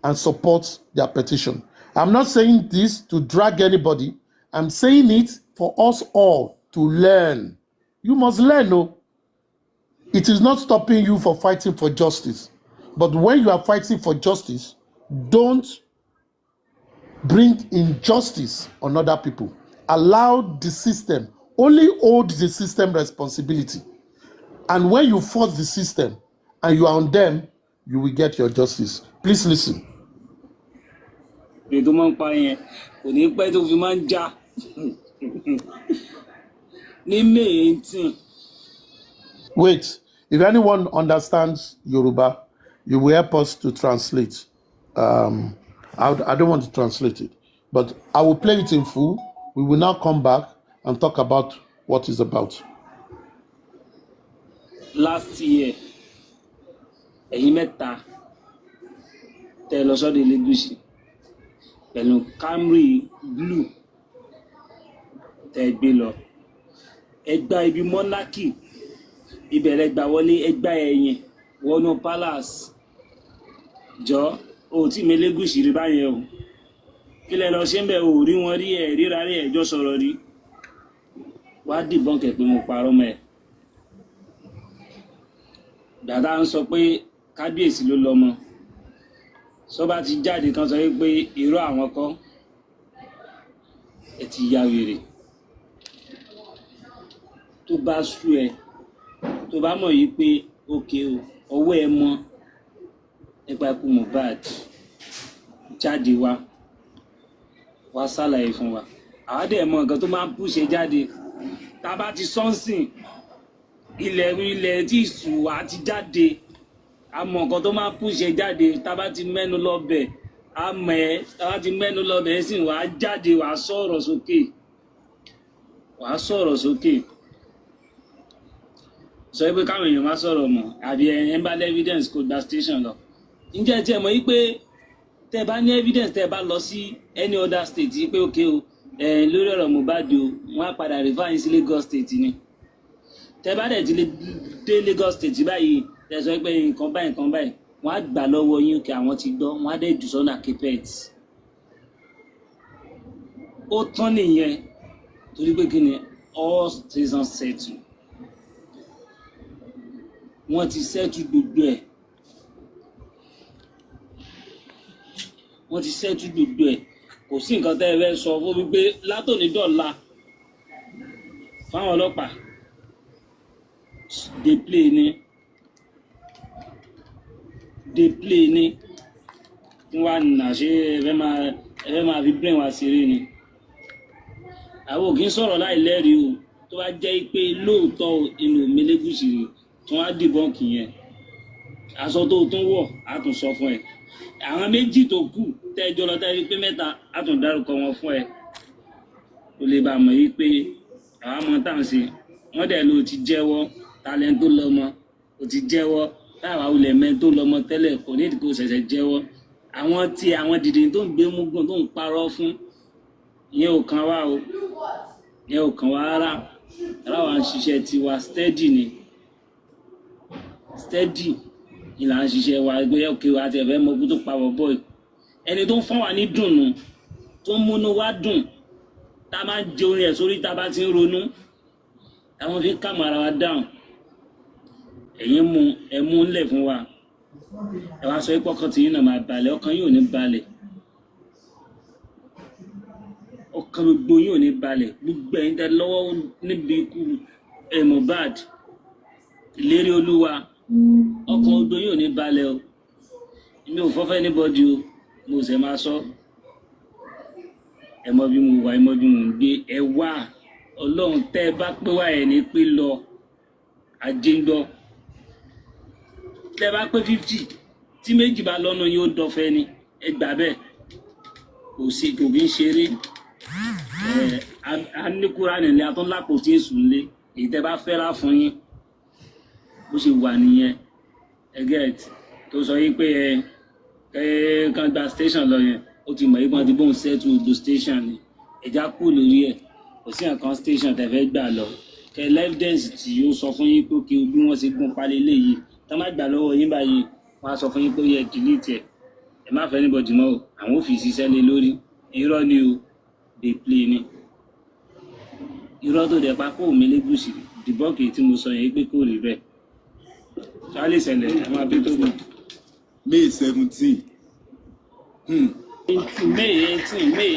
and supports their petition. I'm not saying this to drag anybody. I'm saying it for us all to learn. You must learn, no? It is not stopping you from fighting for justice. But when you are fighting for justice, don't bring injustice on other people. Allow the system, only hold the system responsibility. And when you force the system and you are on them, you will get your justice. Please listen. Wait, if anyone understands Yoruba, you will help us to translate. I don't want to translate it, but I will play it in full. We will now come back and talk about what it's about. Last year, ẹ̀yin mẹ́ta tẹ́ lọ sọ́dọ̀ Elegushi pẹ̀lú Camry blue tẹ́ gbé lọ. Ẹgbà ibi Monarchy ìbẹ̀rẹ̀ gbà wọlé ẹgbà ẹ̀yìn wọnú Palace. Jọ o tí mi Elegushi rí báyẹn o. Kí lẹ lọ ṣe ń bẹ̀ o rí wọn rí ẹ̀ ríra rí ẹjọ́ sọ̀rọ̀ rí. Wá dìbọn kẹ̀ pé mo parọ́ mọ́ ẹ. Dàda ń sọ pé kábíyèsí ló lọ́mọ. Sọ́ba ti jáde kan sọ pé irọ́ àwọn kọ́. Ẹ ti ya wèrè. Tó bá sú ẹ, tó bá mọ̀ yìí pé òkè o, ọwọ́ ẹ mọ́ nípa ikú Mohbad jáde wá ṣàlàyé fún wa. Àwa dẹ̀ mọ̀ nǹkan tó máa ń pùṣẹ jáde. Tá bá ti sọ́nsìn ilẹ̀ tí ìsù wa ti jáde. A mọ̀ nǹkan tó máa ń pùṣẹ jáde. Tá bá ti mẹ́nu lọ́bẹ̀, a mọ̀ ẹ́. Tá bá ti mẹ́nu lọ́bẹ̀ sì wá jáde wá sọ̀rọ̀ sókè. Sọ pé káwọn èèyàn má sọ̀rọ̀ mọ́ àbí ẹ̀ ń bá evidence kó gba station lọ. Ǹjẹ́ tí ẹ mọ̀ yí pé tẹ́ bá ní evidence tẹ́ bá lọ sí any other state yí pé okay o lórí ọ̀rọ̀ Mohbad o wọ́n á padà refer yín sí Lagos state ni. Tẹ́ bá dẹ̀ ti lè dé Lagos state báyìí tẹ́ sọ pé nǹkan báyìí wọ́n á gbà lọ́wọ́ yín kí àwọn ti gbọ́ wọ́n á dẹ̀ jù sọ́nà carpet. Ó tán nìyẹn torí pé kí ni all reasons settle. Wọ́n ti settle gbogbo ẹ̀. Kò sí nǹkan tẹ́ ẹ fẹ́ sọ fún mi pé látòní dọ̀la fáwọn ọlọ́pàá dey play ní wà nà ṣe ẹ fẹ́ máa fi brain wá ṣeré ni. Àwọn ò kí ń sọ̀rọ̀ láì lẹ́rìí o tó bá jẹ́ pé lóòótọ́ inú mi Elegushi tí wọ́n á dìbọn kì yẹn aṣọ tó tún wọ̀ á tún sọ fún ẹ. Àwọn méjì tó kù tẹ́jọ́ lọ tẹ́rí pé mẹ́ta á tún dárúkọ wọn fún ẹ. O lè bá mọ̀ yí pé àwọn ọmọ tá à ń ṣe wọ́n dẹ̀ ló ti jẹ́wọ́ talent tó lọ́mọ o ti jẹ́wọ́ táwa olè mẹ́ tó lọ́mọ tẹ́lẹ̀ kò ní ìdíkò ṣẹ̀ṣẹ̀ jẹ́wọ́. Àwọn dìde tó ń gbé múgùn tó ń parọ́ fún ìyẹn ò kan wá o, ìyẹn ò kan wá rárá. Aláwa ń ṣiṣẹ́ tiwa steady ni, steady ni là ń ṣiṣẹ́ wa gbé òkè wa tẹ̀ fẹ́ mọ ogun tó pa bọ̀bọ̀ yìí. Ẹni tó ń fún wa ní dùnnú, tó ń múnú wa dùn, tá a máa ń jẹ orin ẹ̀ sórí tá a bá ti ń ronú, àwọn fi kàmú ara wa dáhùn. Ẹ̀yin mú ẹ mú ńlẹ̀ fún wa. Ẹ wá sọ pé ọkàn tí yín náà máa balẹ̀, ọkàn yín ò ní balẹ̀. Ọkàn gbogbo yín ò ní balẹ̀. Gbogbo ẹ̀yin tẹ́ lọ́wọ́ níbi ikú mohbad, ìlérí olúwa, ọkàn gbogbo yín ò ní balẹ̀ o. Mi ò fọ́fẹ́ anybody o, mo sì máa sọ. Ẹ mọ bí mo wà, ẹ mọ bí mo ń gbé. Ẹ wá Ọlọ́run tẹ́ ẹ bá pé wá ẹ̀ ní pé lọ àjẹngbọ́. Tẹ́ ẹ bá pé 50 tí méjì bá lọ́nà yóò dọ̀fẹ́ ni, ẹ gbà bẹ́ẹ̀. Kò kì í ṣeré. A ní Kúránì nílé, a tún lápòtí èṣù nílé. Èyí tẹ́ bá fẹ́ rà fún yín bó ṣe wà nìyẹn. Ẹ get tó sọ yín pé kan gba station lọ yẹn, ó ti mọ̀ yín pọ́n ti bóun settle odò station ni. Ẹja kú lórí ẹ̀, kò sí nǹkan station tẹ́ fẹ́ gbà lọ. Kẹ evidence tí ó sọ fún yín pé kí bí wọ́n ṣe gún palẹ̀ léyìí, tá má gbà lọ́wọ́ yín báyìí, wọ́n á sọ fún yín pé yẹ delete ẹ̀. Ẹ má fẹ́ anybody mọ́ o, àwọn ò fi ṣiṣẹ́ lé lórí. Irọ́ ni o, dey play ni. Irọ́ tó dẹ̀ pa kó mi légùsì, dìbọ́ọ̀kì tí mo sọ yẹn pé kò rí bẹ́ẹ̀. Charlie ṣẹlẹ̀, ẹ máa bí tó gbọ́. May 17. May 18. May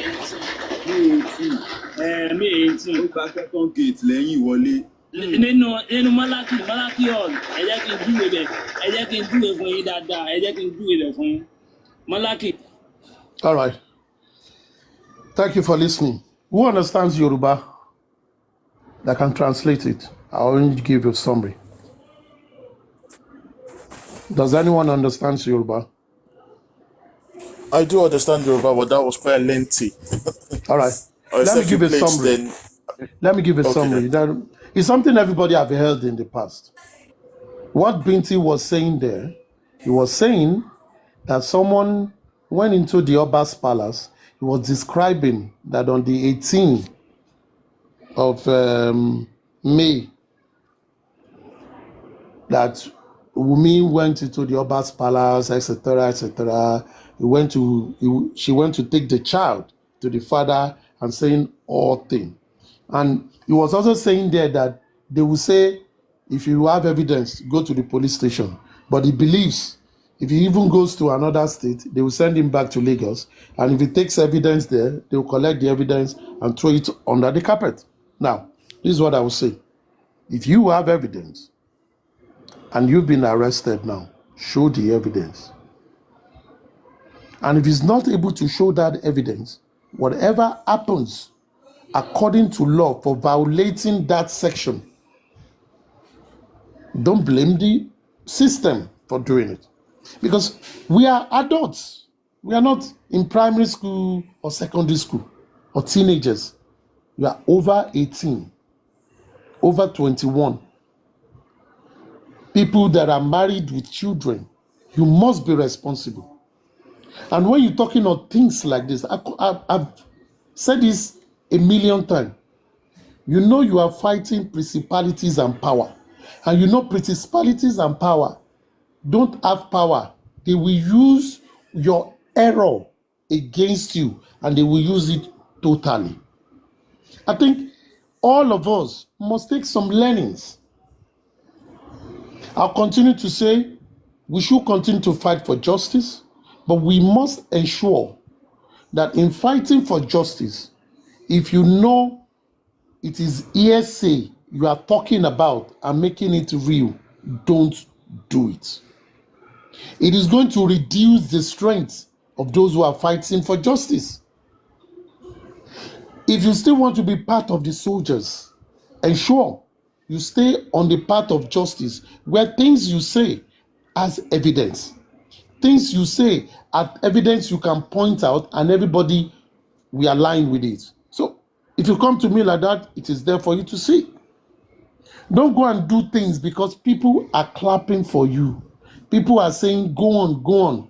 18. Ó gba second gate lẹ́yìn ìwọlé. Nínú Malaki hall, ẹ jẹ́ kí n júwe bẹ̀, ẹ jẹ́ kí n júwe fún yín dáadáa, ẹ jẹ́ kí n júwe bẹ̀ fún yín. Malaki. All right. Thank you for listening. Who understands Yoruba? That can translate it. I'll only give you a summary. Does anyone understand Yoruba? I do understand Yoruba, but that was quite lengthy. All right. Let me give a summary. Let me give a summary. That is something everybody have heard in the past. What Binti was saying there, he was saying that someone went into the Oba's palace. He was describing that on the 18th of May, that Wumi went into the Oba's palace, etc., etc. She went to take the child to the father and saying all things. And he was also saying there that they will say, if you have evidence, go to the police station. But he believes if he even goes to another state, they will send him back to Lagos. And if he takes evidence there, they will collect the evidence and throw it under the carpet. Now, this is what I will say. If you have evidence and you've been arrested now, show the evidence. And if he's not able to show that evidence, whatever happens according to law for violating that section, don't blame the system for doing it. Because we are adults. We are not in primary school or secondary school or teenagers. You are over 18, over 21. People that are married with children, you must be responsible. And when you're talking of things like this, I've said this a million times. You know you are fighting principalities and power. And you know principalities and power don't have power. They will use your error against you and they will use it totally. I think all of us must take some learnings. I'll continue to say we should continue to fight for justice, but we must ensure that in fighting for justice, if you know it is hearsay you are talking about and making it real, don't do it. It is going to reduce the strength of those who are fighting for justice. If you still want to be part of the soldiers, ensure you stay on the path of justice where things you say as evidence. Things you say as evidence you can point out and everybody will align with it. So if you come to me like that, it is there for you to see. Don't go and do things because people are clapping for you. People are saying, go on, go on.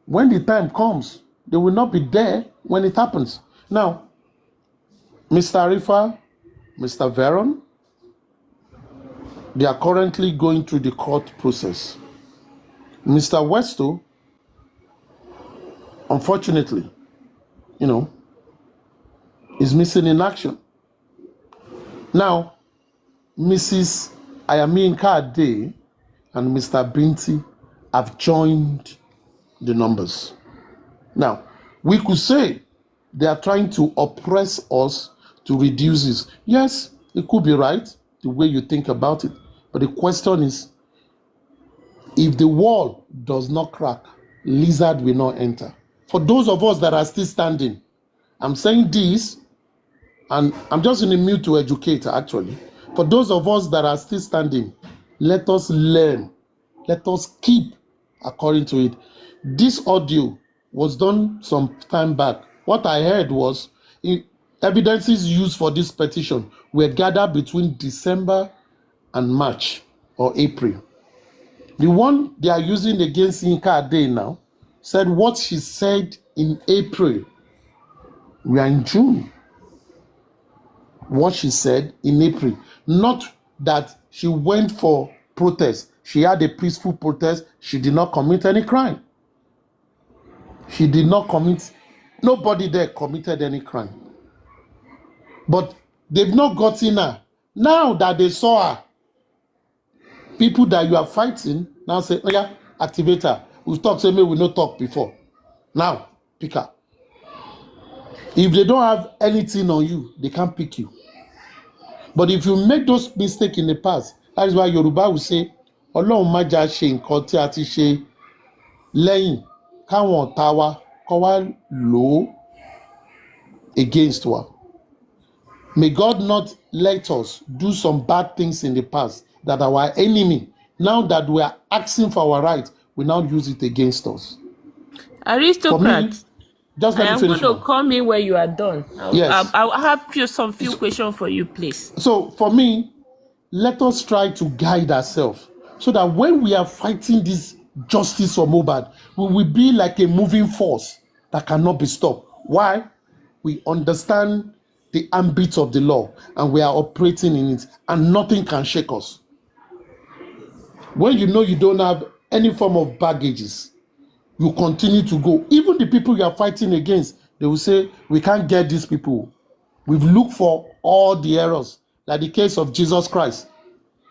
When the time comes, they will not be there when it happens. Now, Mr. Arifa, Mr. Veron, they are currently going through the court process. Mr. Westo, unfortunately, is missing in action. Now, Mrs. Ayaminka Ade and Mr. Binti have joined the numbers. Now, we could say they are trying to oppress us to reduce this. Yes, it could be right, the way you think about it. But the question is, if the wall does not crack, lizard will not enter. For those of us that are still standing, I'm saying this, and I'm just in a mood to educate, actually. For those of us that are still standing, let us learn. Let us keep according to it. This audio was done some time back. What I heard was evidences used for this petition were gathered between December and March or April. The one they are using against Yinka Ade now said what she said in April. We are in June. What she said in April. Not that she went for protest. She had a peaceful protest. She did not commit any crime. She did not commit, nobody there committed any crime. But they've not gotten her. Now that they saw her, people that you are fighting now say, oh yeah, activate her. We've talked, say, we no talk before. Now, pick her. If they don't have anything on you, they can't pick you. But if you make those mistakes in the past, that is why Yoruba will say, Ọlọ́run má jà ṣe nǹkan tí a ti ṣe lẹ́yìn káwọn ọ̀tá wa kọ́ wá lò ó against wa. May God not let us do some bad things in the past that our enemy, now that we are asking for our right, will now use it against us. Aristocrat, For me, just let I me am finish going to now. come in when you are done. Yes. I'll have some few questions for you, please. So for me, let us try to guide ourselves so that when we are fighting this justice for mohbad, we will be like a moving force that cannot be stopped. Why? We understand the ambit of the law and we are operating in it, and nothing can shake us. When you know you don't have any form of baggages, you continue to go. Even the people you are fighting against, they will say, we can't get these people. We've looked for all the errors, like the case of Jesus Christ.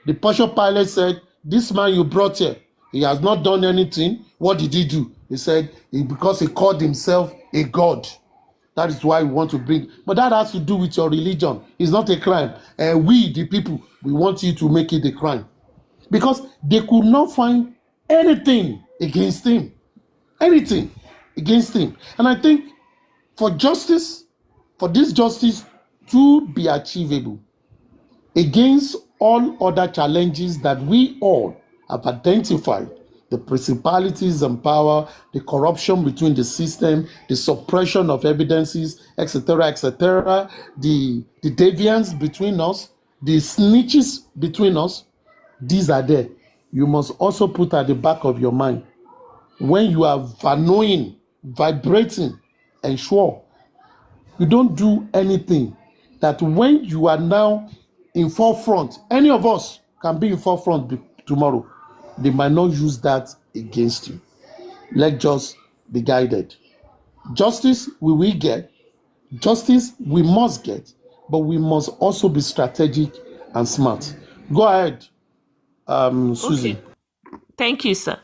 The Pontius Pilate said, this man you brought here, he has not done anything. What did he do? He said, because he called himself a God. That is why we want to bring. But that has to do with your religion. It's not a crime. And we, the people, we want you to make it a crime. Because they could not find anything against him. Anything against him. And I think for justice, for this justice to be achievable, against all other challenges that we all have identified, the principalities and power, the corruption between the system, the suppression of evidences, etc., the deviance between us, the snitches between us, these are there. You must also put at the back of your mind, when you are vannowing, vibrating, ensure you don't do anything that when you are now in forefront, any of us can be in forefront tomorrow. They might not use that against you. Let's just be guided. Justice we will get, justice we must get, but we must also be strategic and smart. Go ahead, Susie. Okay. Thank you, sir.